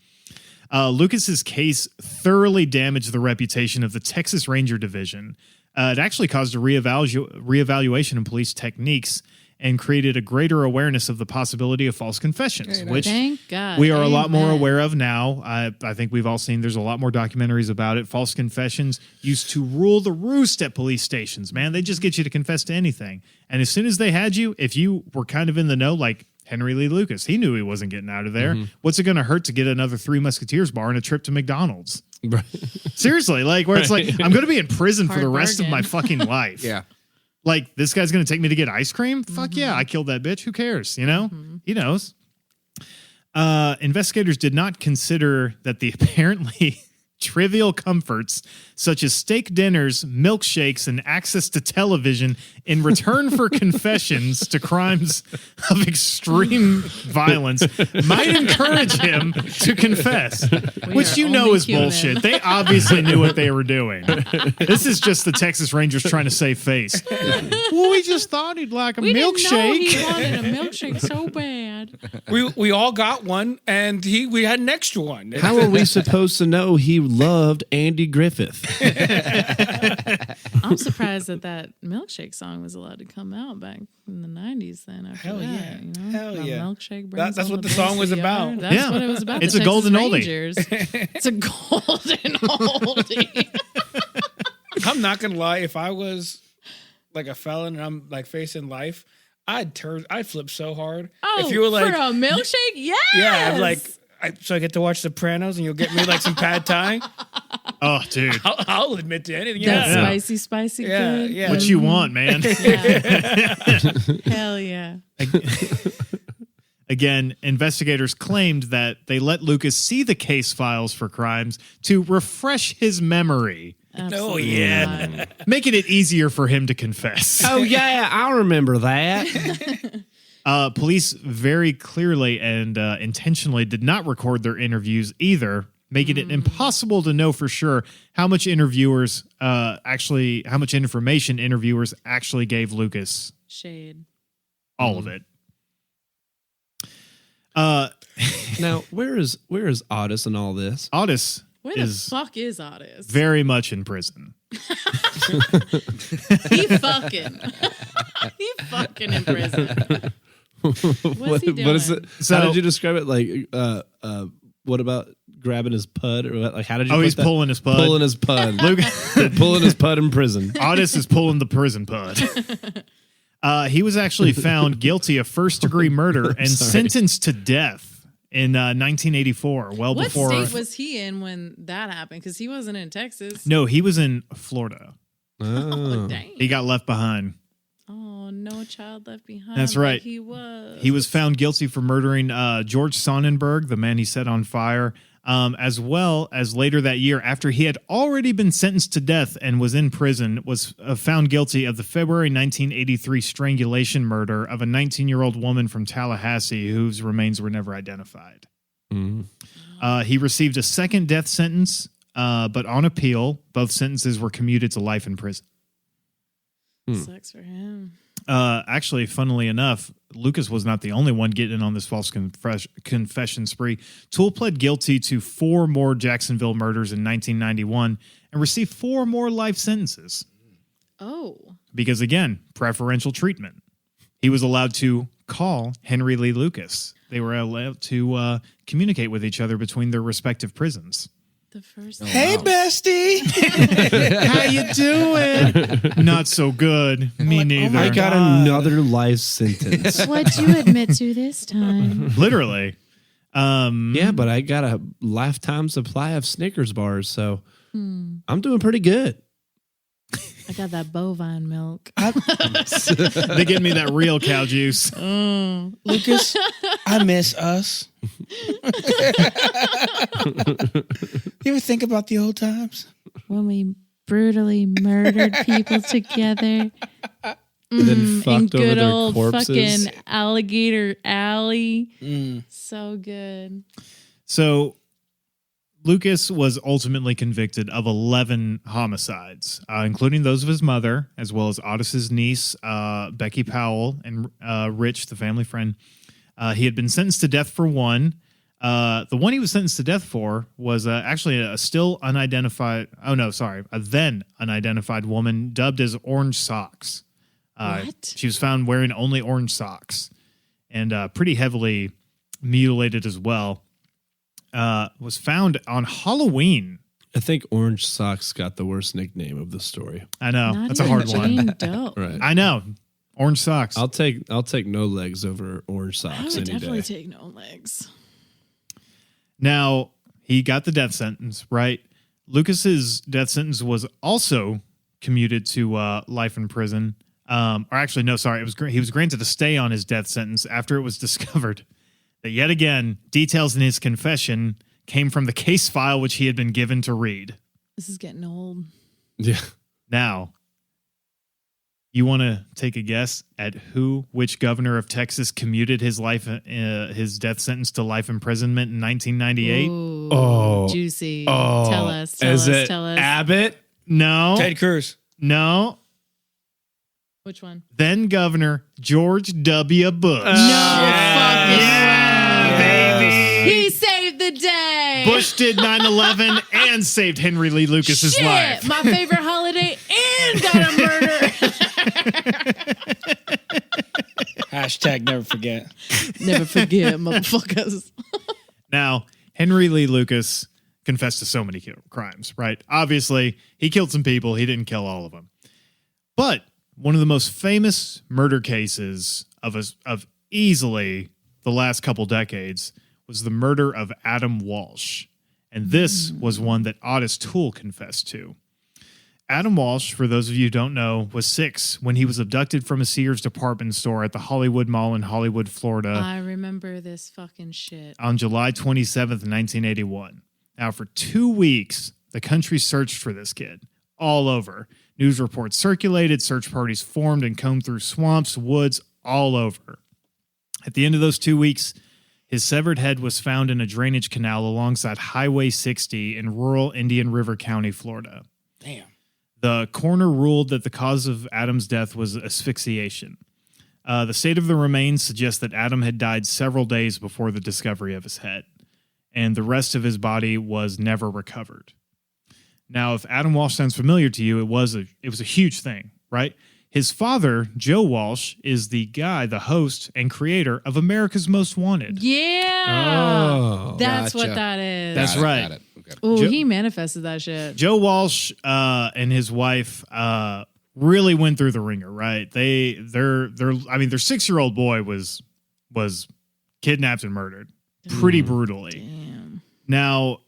Lucas's case thoroughly damaged the reputation of the Texas Ranger Division. It actually caused a reevaluation in police techniques and created a greater awareness of the possibility of false confessions, which thank God. we are a lot more aware of now. I think we've all seen there's a lot more documentaries about it. False confessions used to rule the roost at police stations, man. They just get you to confess to anything. And as soon as they had you, if you were kind of in the know, like Henry Lee Lucas, he knew he wasn't getting out of there. Mm-hmm. What's it going to hurt to get another Three Musketeers bar and a trip to McDonald's? Right. Seriously, like where it's like, I'm going to be in prison for the rest of my fucking life. Yeah. Like, this guy's going to take me to get ice cream? Fuck yeah, I killed that bitch. Who cares? You know? He knows. Investigators did not consider that the apparently trivial comforts such as steak dinners, milkshakes, and access to television in return for confessions to crimes of extreme violence might encourage him to confess, which you know is bullshit. They obviously knew what they were doing. This is just the Texas Rangers trying to save face. Well, we just thought he'd like a milkshake. Didn't know he wanted a milkshake so bad. We all got one, and we had an extra one. How are we supposed to know he loved Andy Griffith? I'm surprised that milkshake song was allowed to come out back in the 90s then. Hell yeah. You know? Hell The yeah. Milkshake brings That's all what the song was about. That's what it was about. It's the a golden Texas oldie. Rangers. It's a golden oldie. I'm not going to lie. If I was like a felon and I'm like facing life, I'd flip so hard. Oh, if you were like for a milkshake? Yes. Yeah, so I get to watch Sopranos and you'll get me like some pad thai. Oh, dude. I'll admit to anything. That's Yeah. spicy Yeah, good. yeah. What you want, man? Hell yeah. Again, investigators claimed that they let Lucas see the case files for crimes to refresh his memory, Absolutely yeah. not. making it easier for him to confess. Oh yeah, I remember that. Police very clearly and intentionally did not record their interviews either, making it impossible to know for sure how much information interviewers actually gave Lucas. Shade. All of it. Now, where is Otis in all this? Otis Where the is fuck is Otis? very much in prison. He fucking. He fucking in prison. What's he doing? What is it? So- How did you describe it? Like, what about grabbing his pud? Or what? Like, how did you? Oh, put he's that? pulling his pud. Pulling his pud. They're pulling his pud in prison. Otis is pulling the prison pud. He was actually found guilty of first-degree murder and sentenced to death in 1984. Well, What before state was he in when that happened? Because he wasn't in Texas. no, he was in Florida. Oh, dang. He got left behind. Oh, no child left behind. That's like right. He was. He was found guilty for murdering George Sonnenberg, the man he set on fire, as well as later that year, after he had already been sentenced to death and was in prison, was found guilty of the February 1983 strangulation murder of a 19-year-old woman from Tallahassee whose remains were never identified. He received a second death sentence, but on appeal, both sentences were commuted to life in prison. Sucks for him. Actually, funnily enough, Lucas was not the only one getting on this false confession spree. Toole pled guilty to 4 more Jacksonville murders in 1991 and received 4 more life sentences. Oh. Because, again, preferential treatment. He was allowed to call Henry Lee Lucas. They were allowed to communicate with each other between their respective prisons. The first. Hey, bestie. How you doing? Not so good. Me neither. I got another life sentence. What'd you admit to this time? Literally. Yeah, but I got a lifetime supply of Snickers bars, so I'm doing pretty good. I got that bovine milk. They give me that real cow juice. Lucas, I miss us. You ever think about the old times? When we brutally murdered people together Then in fucked over good their old corpses. fucking Alligator Alley. So good. So Lucas was ultimately convicted of 11 homicides, including those of his mother, as well as Otis's niece, Becky Powell, and Rich, the family friend. He had been sentenced to death for one. The one he was sentenced to death for was actually a then unidentified woman dubbed as Orange Socks. What? She was found wearing only orange socks and pretty heavily mutilated as well. Was found on Halloween. I think Orange Socks got the worst nickname of the story. I know. Not That's a hard even one. Jane Doe. Right. I know. Orange socks. I'll take no legs over Orange I Socks would any definitely day. take no legs. Now, he got the death sentence, right? Lucas's death sentence was also commuted to life in prison. Or actually, no, sorry. He was granted a stay on his death sentence after it was discovered that yet again, details in his confession came from the case file which he had been given to read. This is getting old. Yeah. Now, you want to take a guess at which governor of Texas commuted his death sentence to life imprisonment in 1998? Ooh, Oh. juicy. Oh. Tell us. Is it Tell us. Abbott? No. Ted Cruz. No. Which one? Then Governor George W. Bush. Fucking Yeah, baby. He saved the day. Bush did 9/11 and saved Henry Lee Lucas's Shit, life. my favorite holiday and got a murder. Hashtag never forget. Never forget, motherfuckers. Now, Henry Lee Lucas confessed to so many crimes, right? Obviously, he killed some people. He didn't kill all of them. But one of the most famous murder cases of easily the last couple decades was the murder of Adam Walsh. And this was one that Otis Toole confessed to. Adam Walsh, for those of you who don't know, was 6 when he was abducted from a Sears department store at the Hollywood Mall in Hollywood, Florida. I remember this fucking shit. On July 27th, 1981. Now, for 2 weeks, the country searched for this kid all over. News reports circulated, search parties formed and combed through swamps, woods, all over. At the end of those 2 weeks, his severed head was found in a drainage canal alongside Highway 60 in rural Indian River County, Florida. Damn. The coroner ruled that the cause of Adam's death was asphyxiation. The state of the remains suggests that Adam had died several days before the discovery of his head, and the rest of his body was never recovered. Now, if Adam Walsh sounds familiar to you, it was a huge thing, right? His father, Joe Walsh, is the host and creator of America's Most Wanted. Yeah. Oh, That's gotcha. what that is. That's right. Got it. Okay. Oh, Joe- he manifested that shit. Joe Walsh and his wife really went through the ringer, right? Their 6-year-old boy was kidnapped and murdered pretty brutally. Damn. Now,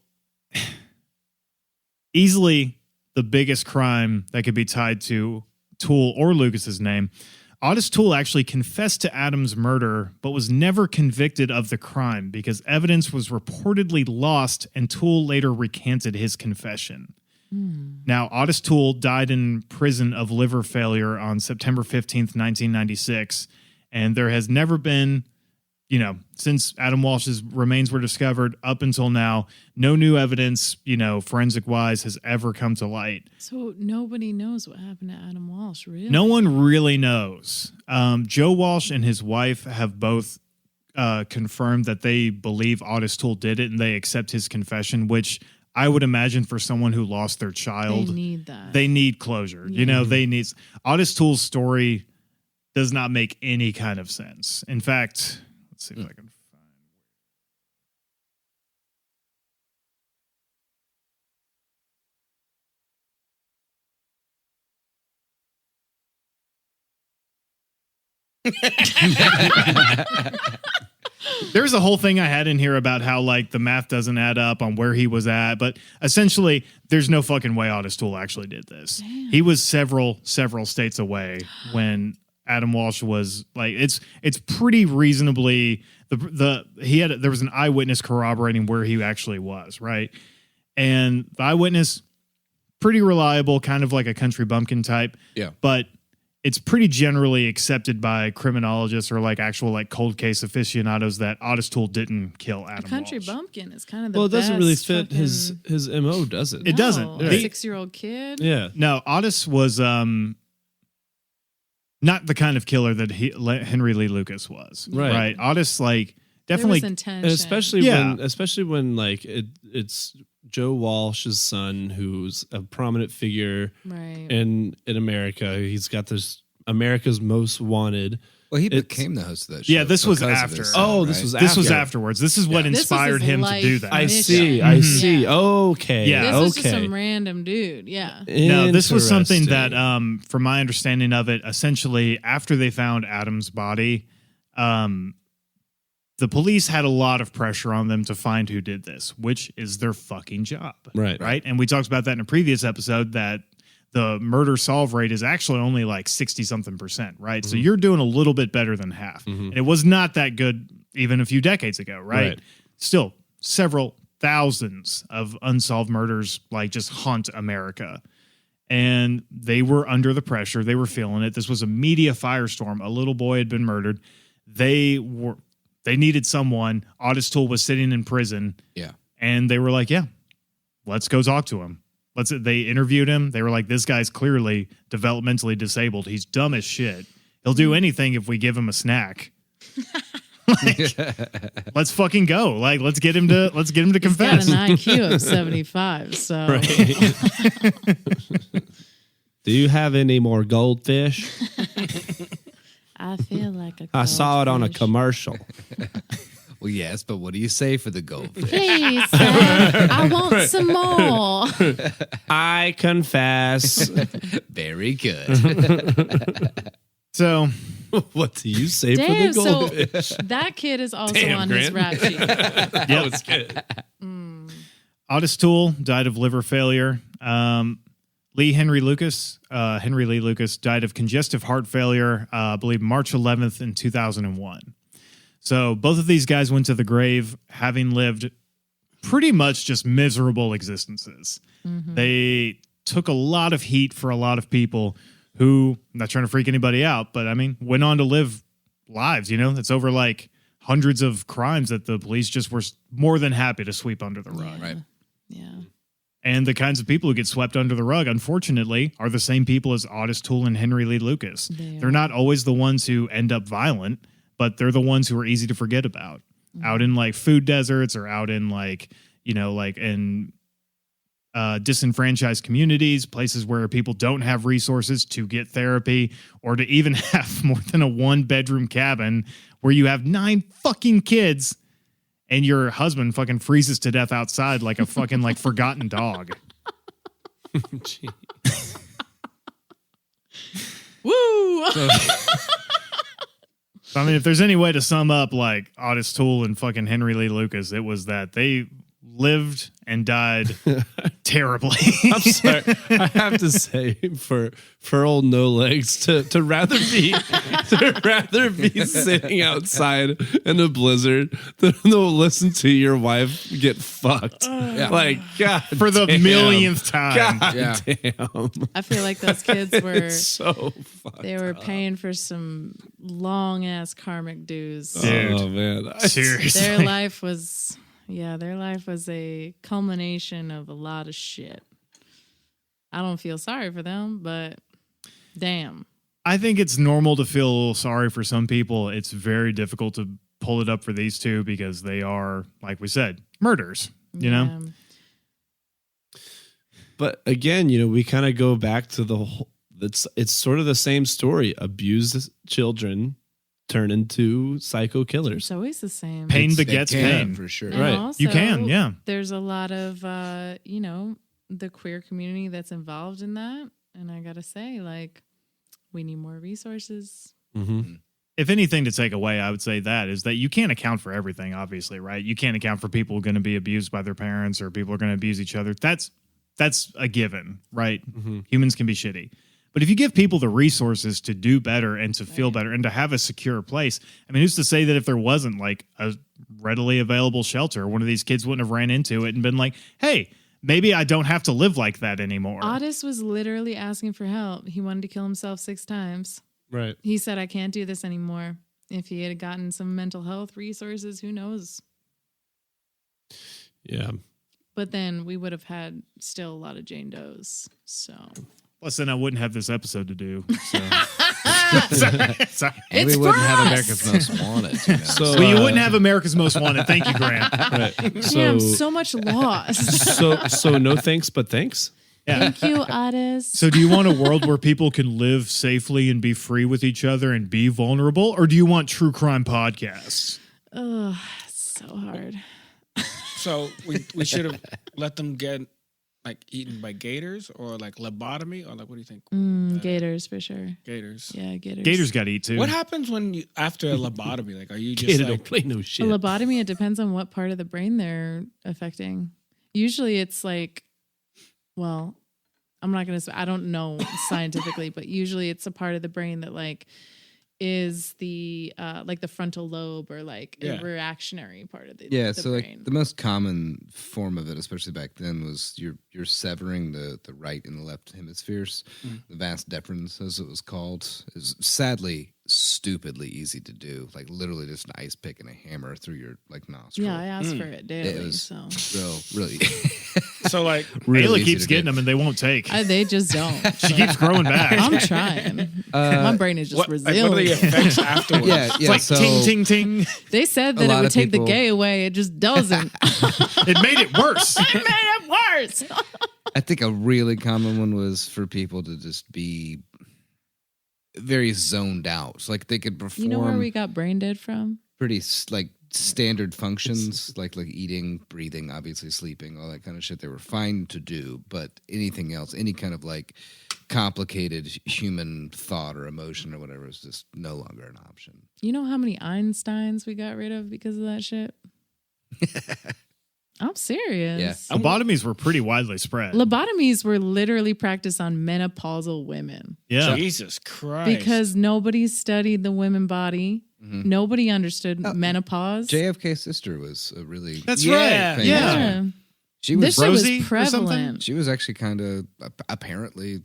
easily the biggest crime that could be tied to Toole or Lucas's name. Otis Toole actually confessed to Adam's murder, but was never convicted of the crime because evidence was reportedly lost, and Toole later recanted his confession. Now, Otis Toole died in prison of liver failure on September 15th, 1996, and there has never been, since Adam Walsh's remains were discovered up until now, no new evidence, forensic-wise, has ever come to light. So nobody knows what happened to Adam Walsh, really? No one really knows. Joe Walsh and his wife have both confirmed that they believe Otis Toole did it, and they accept his confession, which I would imagine for someone who lost their child, They need that. they need closure. They need Otis Toole's story does not make any kind of sense. In fact, let's see if I can find. There's a whole thing I had in here about how the math doesn't add up on where he was at, but essentially there's no fucking way Otis Toole actually did this. Damn. He was several states away when Adam Walsh was it's pretty reasonably there was an eyewitness corroborating where he actually was, right? And the eyewitness, pretty reliable, kind of like a country bumpkin type. Yeah. But it's pretty generally accepted by criminologists or actual cold case aficionados that Otis Toole didn't kill Adam A country Walsh. bumpkin is kind of the Well, it doesn't really best fit his MO, does it? It doesn't. A They- 6-year-old kid? Yeah. No, Otis was not the kind of killer that Henry Lee Lucas was. Right. Otis There definitely was intention. And especially Yeah. when it's Joe Walsh's son, who's a prominent figure right. in America. He's got this America's Most Wanted. Well, he It's- became the host of that show. Yeah, this was because of after. his son, Oh, right? this was this was after. afterwards. This is what This was inspired his him to do life that. I mission. see. I see. Yeah. Okay. Yeah. This was just okay. some random dude. Yeah. No, this was something that, Interesting. from my understanding of it, essentially after they found Adam's body, the police had a lot of pressure on them to find who did this, which is their fucking job. Right. Right. And we talked about that in a previous episode that the murder solve rate is actually only 60-something%. Right. So you're doing a little bit better than half. And it was not that good even a few decades ago. Right. Still, several thousands of unsolved murders just haunt America. And they were under the pressure. They were feeling it. This was a media firestorm. A little boy had been murdered. They needed someone. Otis Toole was sitting in prison. Yeah. And they were like, yeah, let's go talk to him. They interviewed him. They were like, this guy's clearly developmentally disabled. He's dumb as shit. He'll do anything if we give him a snack. Let's fucking go. Let's get him to He's got confess. an IQ of 75. So Do you have any more goldfish? I feel like a I saw it on a goldfish. commercial. Well, yes, but what do you say for the goldfish? Please, sir, I want some more. I confess. Very good. So What do you say Damn, for the so goldfish? that kid is also Damn, on his Grant. rap sheet. That was good. Otis Toole died of liver failure. Henry Lee Lucas died of congestive heart failure, I believe March 11th in 2001. So both of these guys went to the grave having lived pretty much just miserable existences. They took a lot of heat for a lot of people who, I'm not trying to freak anybody out, but I mean, went on to live lives, It's over like hundreds of crimes that the police just were more than happy to sweep under the rug. Right. Yeah. And the kinds of people who get swept under the rug, unfortunately, are the same people as Otis Toole and Henry Lee Lucas. They're not always the ones who end up violent, but they're the ones who are easy to forget about. Out in like food deserts or out in like, like in disenfranchised communities, places where people don't have resources to get therapy or to even have more than a 1-bedroom cabin where you have 9 fucking kids and your husband fucking freezes to death outside like a fucking like forgotten dog. Gee. Woo! So, I mean, if there's any way to sum up like Otis Toole and fucking Henry Lee Lucas, it was that they lived and died terribly. I'm sorry. I have to say, for old No Legs to rather be sitting outside in a blizzard than to listen to your wife get fucked. Like, God, For the damn. millionth time. God Yeah. damn. I feel like those kids were It's so fucked. they were paying for some long ass karmic dues. Dude. Oh man. Seriously. Their life was a culmination of a lot of shit. I don't feel sorry for them, but damn. I think it's normal to feel a little sorry for some people. It's very difficult to pull it up for these two because they are, like we said, murders, you know? But again, we kind of go back to the whole. It's sort of the same story. Abused children turn into psycho killers. It's always the same. Pain They begets can, pain. for sure. And Right. also, You can, yeah. There's a lot of, the queer community that's involved in that. And I got to say, like, we need more resources. Mm-hmm. If anything to take away, I would say that is that you can't account for everything, obviously, right? You can't account for people going to be abused by their parents or people are going to abuse each other. That's a given, right? Mm-hmm. Humans can be shitty. But if you give people the resources to do better and to feel better and to have a secure place, I mean, who's to say that if there wasn't like a readily available shelter, one of these kids wouldn't have ran into it and been like, hey, maybe I don't have to live like that anymore. Otis was literally asking for help. He wanted to kill himself 6 times. Right. He said, I can't do this anymore. If he had gotten some mental health resources, who knows? Yeah. But then we would have had still a lot of Jane Does. So Plus, then I wouldn't have this episode to do. So. Sorry. And we wouldn't have America's Most Wanted. So Well, you wouldn't have America's Most Wanted. Thank you, Grant. Right. damn, so much lost. So no thanks, but thanks. Yeah. Thank you, Otis. So do you want a world where people can live safely and be free with each other and be vulnerable? Or do you want true crime podcasts? Ugh, it's so hard. So we should have let them get like eaten by gators or like lobotomy or like what do you think? Gators for sure. Gators. Yeah, gators. Gators got to eat too. What happens when you after a lobotomy? Like, are you just Gator like don't play no A shit. lobotomy, it depends on what part of the brain they're affecting. Usually it's like, well, I'm not going to, I don't know scientifically, but usually it's a part of the brain that like is the like the frontal lobe or like a reactionary part of the Yeah, the so brain. like the most common form of it, especially back then, was you're severing the right and the left hemispheres. The vas deferens, as it was called, is sadly stupidly easy to do. Like literally just an ice pick and a hammer through your like nostril. Yeah, I ask for it daily. It was So really so like Ayla easy keeps to getting do. them and they won't take. they just don't. She keeps growing back. I'm trying. My brain is just what are the resilient. effects afterwards? Yeah, It's yeah. like So ting, ting, ting. They said A that it lot would of take the people- gay away. It just doesn't. It made it worse. It made it worse. I think a really common one was for people to just be very zoned out. So, like they could perform You know where we got brain dead from? pretty like standard functions like eating, breathing, obviously sleeping, all that kind of shit, they were fine to do. But anything else, any kind of like complicated human thought or emotion or whatever, is just no longer an option. You know how many Einsteins we got rid of because of that shit? I'm serious. Yeah. Lobotomies were pretty widely spread. Lobotomies were literally practiced on menopausal women Yeah. Jesus Christ. because nobody studied the women body. Mm-hmm. Nobody understood menopause. JFK's sister was a really That's Yeah. right. famous Yeah. one. She was This shit Rosie was or something? prevalent. she was actually kind of apparently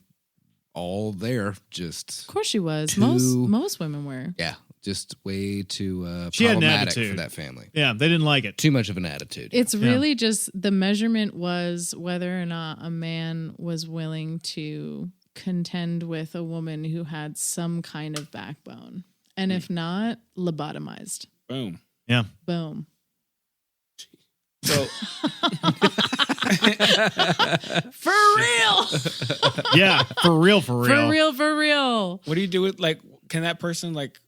all there. Just Of course she was. Too- Most women were. yeah, just way too She had an problematic for attitude. that family. Yeah, they didn't like it. Too much of an attitude. It's really just the measurement was whether or not a man was willing to contend with a woman who had some kind of backbone. And if not, lobotomized. Boom. Yeah. Boom. So For real. Yeah, for real, for real. For real, for real. what do you do with like? Can that person like?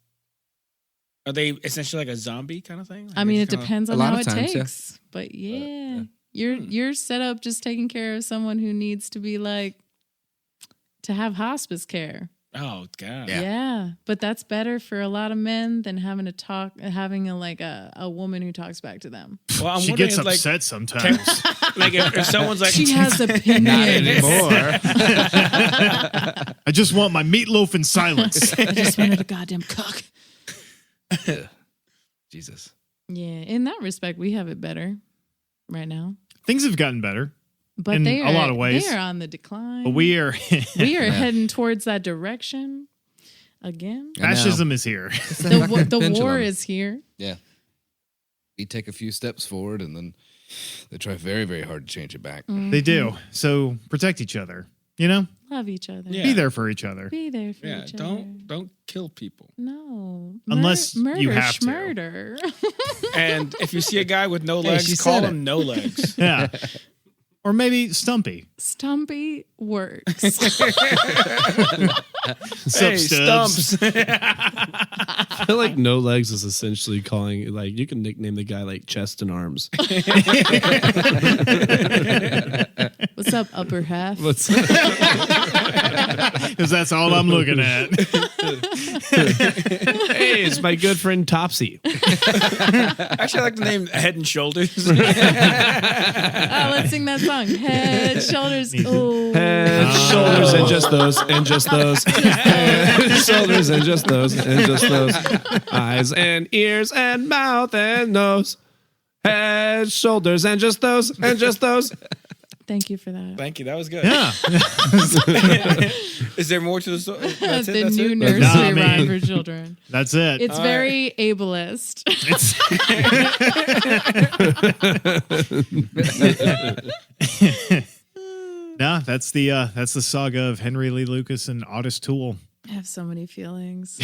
Are they essentially like a zombie kind of thing? Like, I mean, they it just kinda- depends A on lot how of it times, yeah. takes. But yeah, you're set up just taking care of someone who needs to be like to have hospice care. Oh God. Yeah. But that's better for a lot of men than having a woman who talks back to them. Well, I'm She wondering gets if, like, upset sometimes. like if someone's like, She has Not opinions. anymore. I just want my meatloaf in silence. I just wanted a goddamn cock. Jesus. Yeah. In that respect, we have it better right now. Things have gotten better, But In they a are, lot of ways. they are on the decline. but we are we are heading towards that direction again. I know. fascism is here. The war Pendulum. is here. Yeah. We take a few steps forward and then they try very, very hard to change it back. They do. So protect each other. You know, Love each other. Yeah. be there for each other. Be there for yeah, each other. don't kill people. No. Unless murder, you have to. Murder. And if you see a guy with no Hey, legs, she call said him no legs. Yeah. Or maybe Stumpy. Stumpy works. Sup, Hey, Stubbs? Stumps. I feel like no legs is essentially calling like you can nickname the guy like chest and arms. What's up, upper half? What's Because that's all I'm looking at. hey, it's my good friend Topsy. Actually, I like the name Head and Shoulders. Oh, let's sing that song. Head, shoulders. Oh. Head, shoulders, and just those, and just those. Head, shoulders, and just those, and just those. Eyes and ears and mouth and nose. Head, shoulders, and just those, and just those. Thank you for that. Thank you. That was good. Yeah. Is there more to the story? That's it. the That's new it? nursery Nah, man. rhyme for children. That's it. It's very ableist. It's no, that's the saga of Henry Lee Lucas and Otis Toole. I have so many feelings.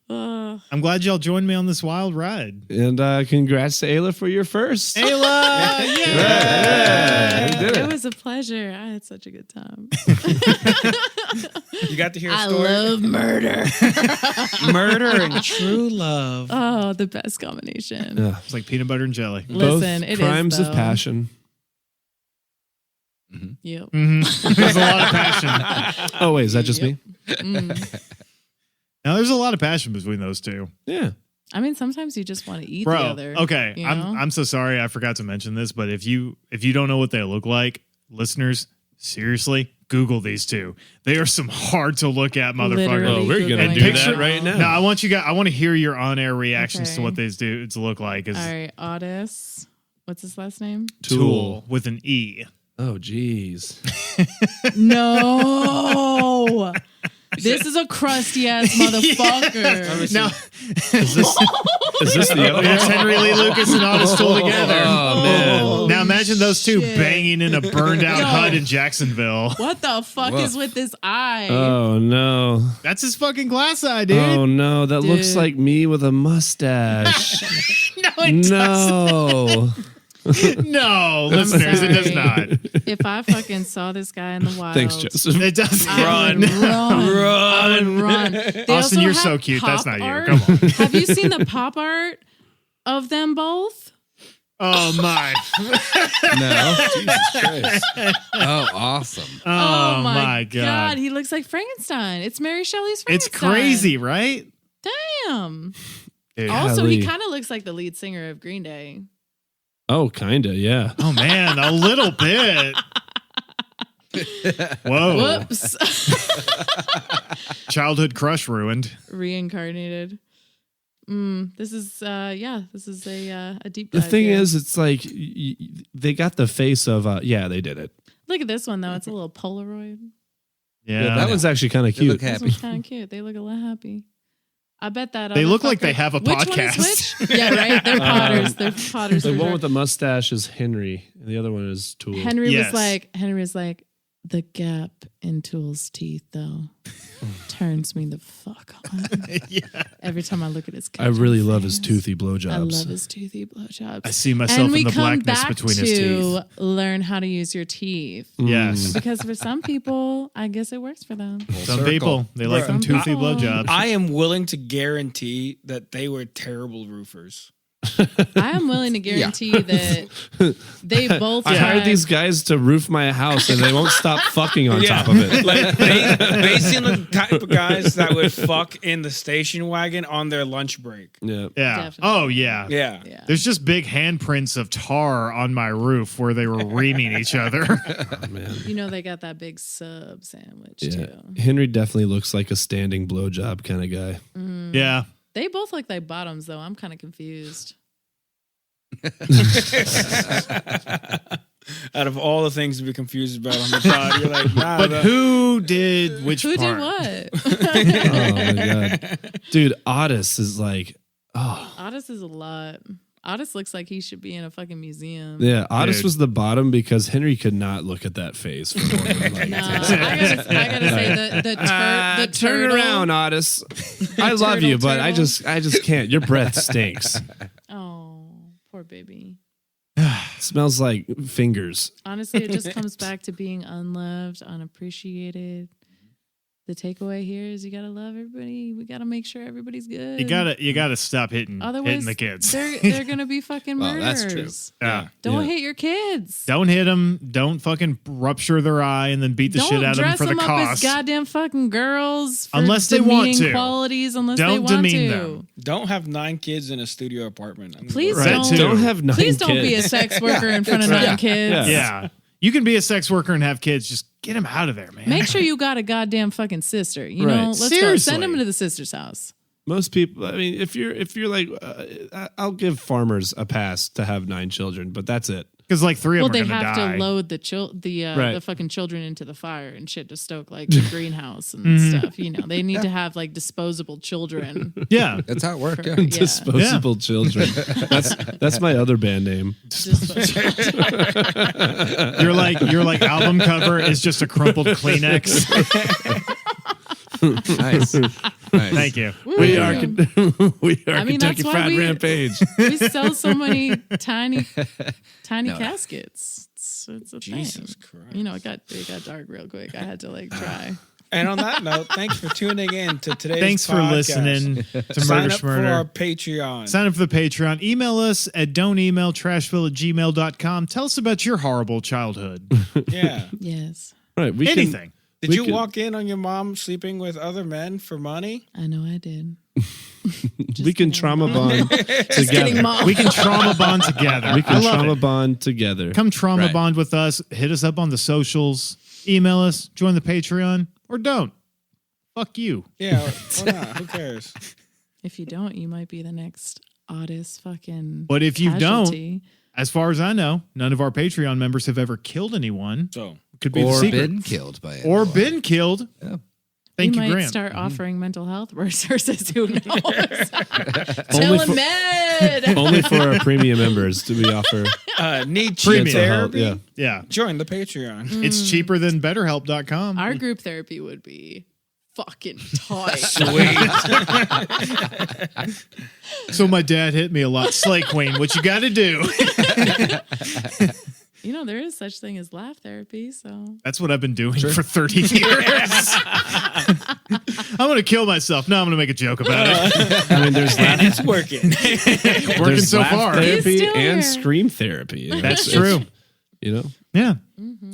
Ugh. I'm glad y'all joined me on this wild ride. And congrats to Ayla for your first. Ayla! Yeah, you did It it. was a pleasure. I had such a good time. You got to hear a I story. love murder. Murder and true love. Oh, the best combination. Yeah. It's like peanut butter and jelly. Listen, Both it is, crimes of though. passion. Yep. There's a lot of passion. Oh wait, is that just me? Now, there's a lot of passion between those two. Yeah. I mean, sometimes you just want to eat Bro, the other. okay. you I'm know? I'm so sorry I forgot to mention this, but if you don't know what they look like, listeners, seriously, Google these two. They are some hard to look at motherfuckers. Literally Oh, we're gonna Googling do it. that right now. No, I want you guys. I want to hear your on-air reactions to Okay. what these dudes look like. Is All right, Otis. What's his last name? Tool with an E. Oh geez. No. This is a crusty ass motherfucker. Now Is this the other that's one? Henry Lee Lucas and Otis Toole together. Oh man. Oh, Now imagine those two shit. banging in a burned out Yo. hut in Jacksonville. What the fuck Woof. is with this eye? Oh no. That's his fucking glass eye, dude. Oh no, that looks Dude. like me with a mustache. No, it doesn't. No. No, listeners, it does sorry. not. If I fucking saw this guy in the wild, Thanks, Joseph. It does. I would run. I would run. They Austin, also you're have so cute. That's pop not you. art. Come on. Have you seen the pop art of them both? Oh my. No, Jesus Christ. Oh, awesome. Oh my god. He looks like Frankenstein. It's Mary Shelley's It's Frankenstein. crazy, right? Damn. Dude. Also, he Golly. kind of looks like the lead singer of Green Day. Oh, kinda, yeah. Oh man, a little bit. Whoa. Whoops. Childhood crush ruined. Reincarnated. This is this is a deep The dive. thing here. is, it's like they got the face of yeah, they did it. Look at this one though. It's a little Polaroid. Yeah. That one's actually kind of They cute. look This happy. one's kind of cute. They look a lot happy. I bet that They other look like fucker- they have a Which one is podcast. which? Yeah, right. They're Potters. They're Potters. The for one sure. with the mustache is Henry, and the other one is Tool. Henry Yes. was like, the gap in Tool's teeth though turns me the fuck on. Yeah. Every time I look at his I really love his face. toothy blowjobs. I love his toothy blowjobs. I see myself and in we the come blackness back between to his teeth. learn how to use your teeth. Yes. Because for some people, I guess it works for them. Some circle. people, they like them Some toothy people. blowjobs. I am willing to guarantee that they were terrible roofers. I am willing to guarantee that they both I hired tried- these guys to roof my house, and they won't stop fucking on top of it. Like they seem like the type of guys that would fuck in the station wagon on their lunch break. Yeah. Yeah. Definitely. Oh, yeah. Yeah. Yeah. There's just big handprints of tar on my roof where they were reaming each other. Oh, man. You know they got that big sub sandwich Yeah. too. Henry definitely looks like a standing blowjob kind of guy. Yeah. They both look like bottoms though. I'm kind of confused. Out of all the things to be confused about on the pod, you're like, nah. But who did which Who part? did what? Oh my god, dude, Otis is like, oh Otis is a lot. Otis looks like he should be in a fucking museum. yeah. Otis Dude. was the bottom because Henry could not look at that face. For more than, like, No, 10 I seconds. gotta say the Turn turtle. around, Otis. I love you, but I turtle. just can't. Your breath stinks. Oh, poor baby. It smells like fingers. Honestly, it just comes back to being unloved, unappreciated. The takeaway here is you gotta love everybody. We gotta make sure everybody's good. You gotta stop hitting Otherwise, the kids. they're gonna be fucking Well, murderers. that's true. Yeah. Don't Yeah. hit your kids. Don't hit them. Don't fucking rupture their eye and then beat the Don't shit out of them dress for the them up as cost. goddamn fucking girls. For Unless they want demeaning to. qualities, unless Don't they want demean to. them. Don't have 9 kids in a studio apartment. I'm Please Right, don't. too. Don't have 9 Please don't be a kids. sex worker in front of right. 9 kids. Yeah. You can be a sex worker and have kids. Just get them out of there, man. Make sure you got a goddamn fucking sister. You Right. know, let's go. Seriously. Send them to the sister's house. Most people, I mean, if you're like, I'll give farmers a pass to have 9 children, but that's it. Because like 3 Well, of them they are going have to die. to load Right. the fucking children into the fire and shit to stoke like the greenhouse and stuff. You know, they need to have like disposable children. Yeah. That's how it worked. Yeah. Yeah. Disposable children. That's my other band name. Your like album cover is just a crumpled Kleenex. Nice. Nice. Thank you. We are we are I mean, Kentucky that's why Fried we- Rampage. We sell so many tiny caskets. It's a Jesus thing. Christ. You know, it got dark real quick. I had to like try. And on that note, thanks for tuning in to today's Thanks for podcast. listening to Sign Murder up for our Schmurder. Patreon. Sign up for the Patreon. Email us at don'temailtrashville@gmail.com. Tell us about your horrible childhood. Yeah. Yes, Right. We Anything. Did We you could- walk in on your mom sleeping with other men for money? I know I did. we can trauma bond Kidding, together. Mom. We can trauma bond together. We I can love trauma it. bond together. Come trauma Right. bond with us. Hit us up on the socials. Email us. Join the Patreon. Or don't. Fuck you. Yeah, why not? Who cares? If you don't, you might be the next oddest fucking. But if you casualty. As far as I know, none of our Patreon members have ever killed anyone. So, Could be the Or secret. been killed by it. Or been killed. Yeah. Thank we you, might Grant. start offering mental health resources. Who knows? Only Tell for- Med. Only for our premium members do we offer need Premium. cheap mental health. therapy? Yeah. Yeah. Join the Patreon. It's cheaper than BetterHelp.com. Our group therapy would be fucking tight. So my dad hit me a lot. Slay Queen, what you got to do? there is such thing as laugh therapy. So That's what I've been doing for 30 years. I'm going to kill myself. No, I'm going to make a joke about it. I mean, there's And it's working. Working there's so laugh far. therapy He's still and here. scream therapy. That's true. You know, Yeah.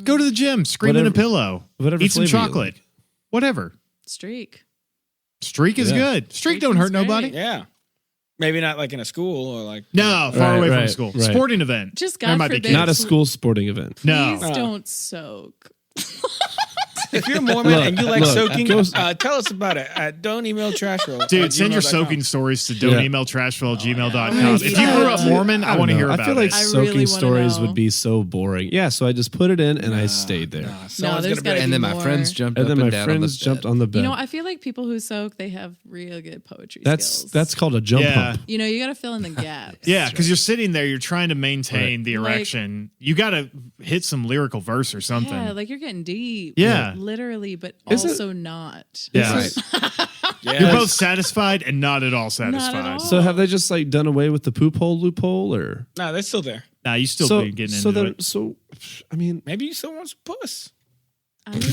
Go to the gym, scream in a Whatever- pillow, whatever eat some flavor you chocolate, like. whatever. streak. Streak is Yeah. good. Streak don't hurt Streaking's nobody. great. Yeah. Maybe not like in a school or like. No, far Right, away from right, school. right. Sporting event. Just There God might be forbid. kids. not a school sporting event. No. Please don't soak. If you're Mormon and you like look, soaking, go- tell us about it. Don't email trashroll. Dude, send your gmail.com. soaking stories to Yeah. don'temailtrashful@gmail.com. If you Yeah. grew up Mormon, I want to hear I about feel like it. I soaking really wanna stories know. would be so boring. Yeah, so I just put it in and I stayed there. Someone's there's gonna be gotta like, And then my more. friends jumped And up then and my down friends on the jumped bed. on the bed. I feel like people who soak, they have real good poetry that's skills. called a jump Yeah. hump. You got to fill in the gaps. Yeah, because you're sitting there, you're trying to maintain the Like- erection. You got to hit some lyrical verse or something. Yeah, like you're getting deep. Yeah. Literally, but Is it- also not. Yeah. Right. Yeah. You're both satisfied and not at all satisfied. all. So have they just like done away with the poop hole loophole or No, they're still there. Nah, you still so be getting so into then it. so I mean Maybe you still want some puss. I mean,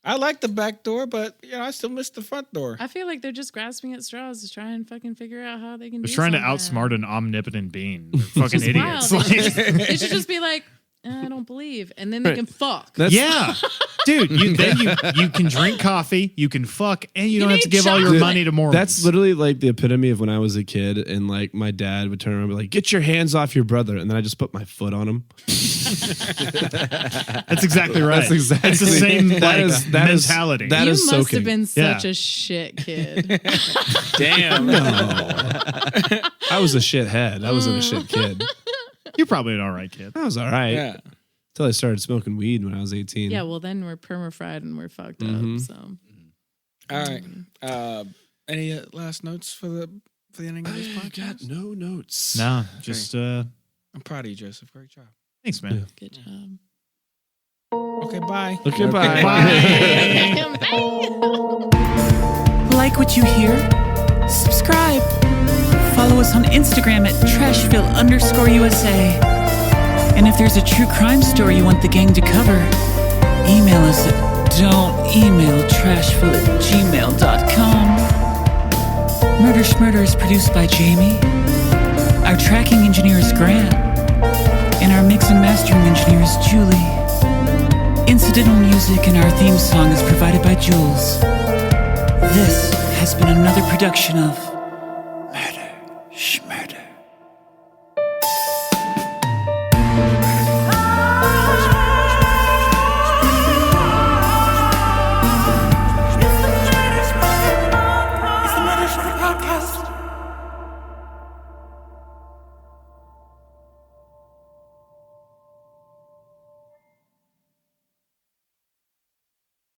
I like the back door, but I still miss the front door. I feel like they're just grasping at straws to try and fucking figure out how they can. They're do trying to something. outsmart an omnipotent being. They're fucking It's idiots. wild. They Like- should, just, they should just be like, I don't believe, and then they Right. can fuck. that's yeah, dude. You can drink coffee, you can fuck, and you don't have to need give all your chocolate. money to Mormons. That's literally like the epitome of when I was a kid and like my dad would turn around and be like, "Get your hands off your brother," and then I just put my foot on him. That's exactly right. That's exactly It's the same that like, is mentality. that you is must soaking. have been such Yeah. a shit kid. Damn. I was a shithead. I wasn't a shit kid. You're probably an all right kid. I was all right Yeah. until I started smoking weed when I was 18. Yeah, well, then we're perma-fried and we're fucked Mhm. up. So All right. Any last notes for the ending of this I got podcast? no notes. No, just I'm proud of you, Joseph. Great job. thanks, man. good job. Okay, bye. Okay, bye. Like what you hear? Subscribe. Follow us on Instagram at Trashville_USA. And if there's a true crime story you want the gang to cover, email us at don'temailtrashville@gmail.com. Murder Schmurder is produced by Jamie. Our tracking engineer is Grant. And our mix and mastering engineer is Julie. Incidental music in our theme song is provided by Jules. This has been another production of Murder Schmurder.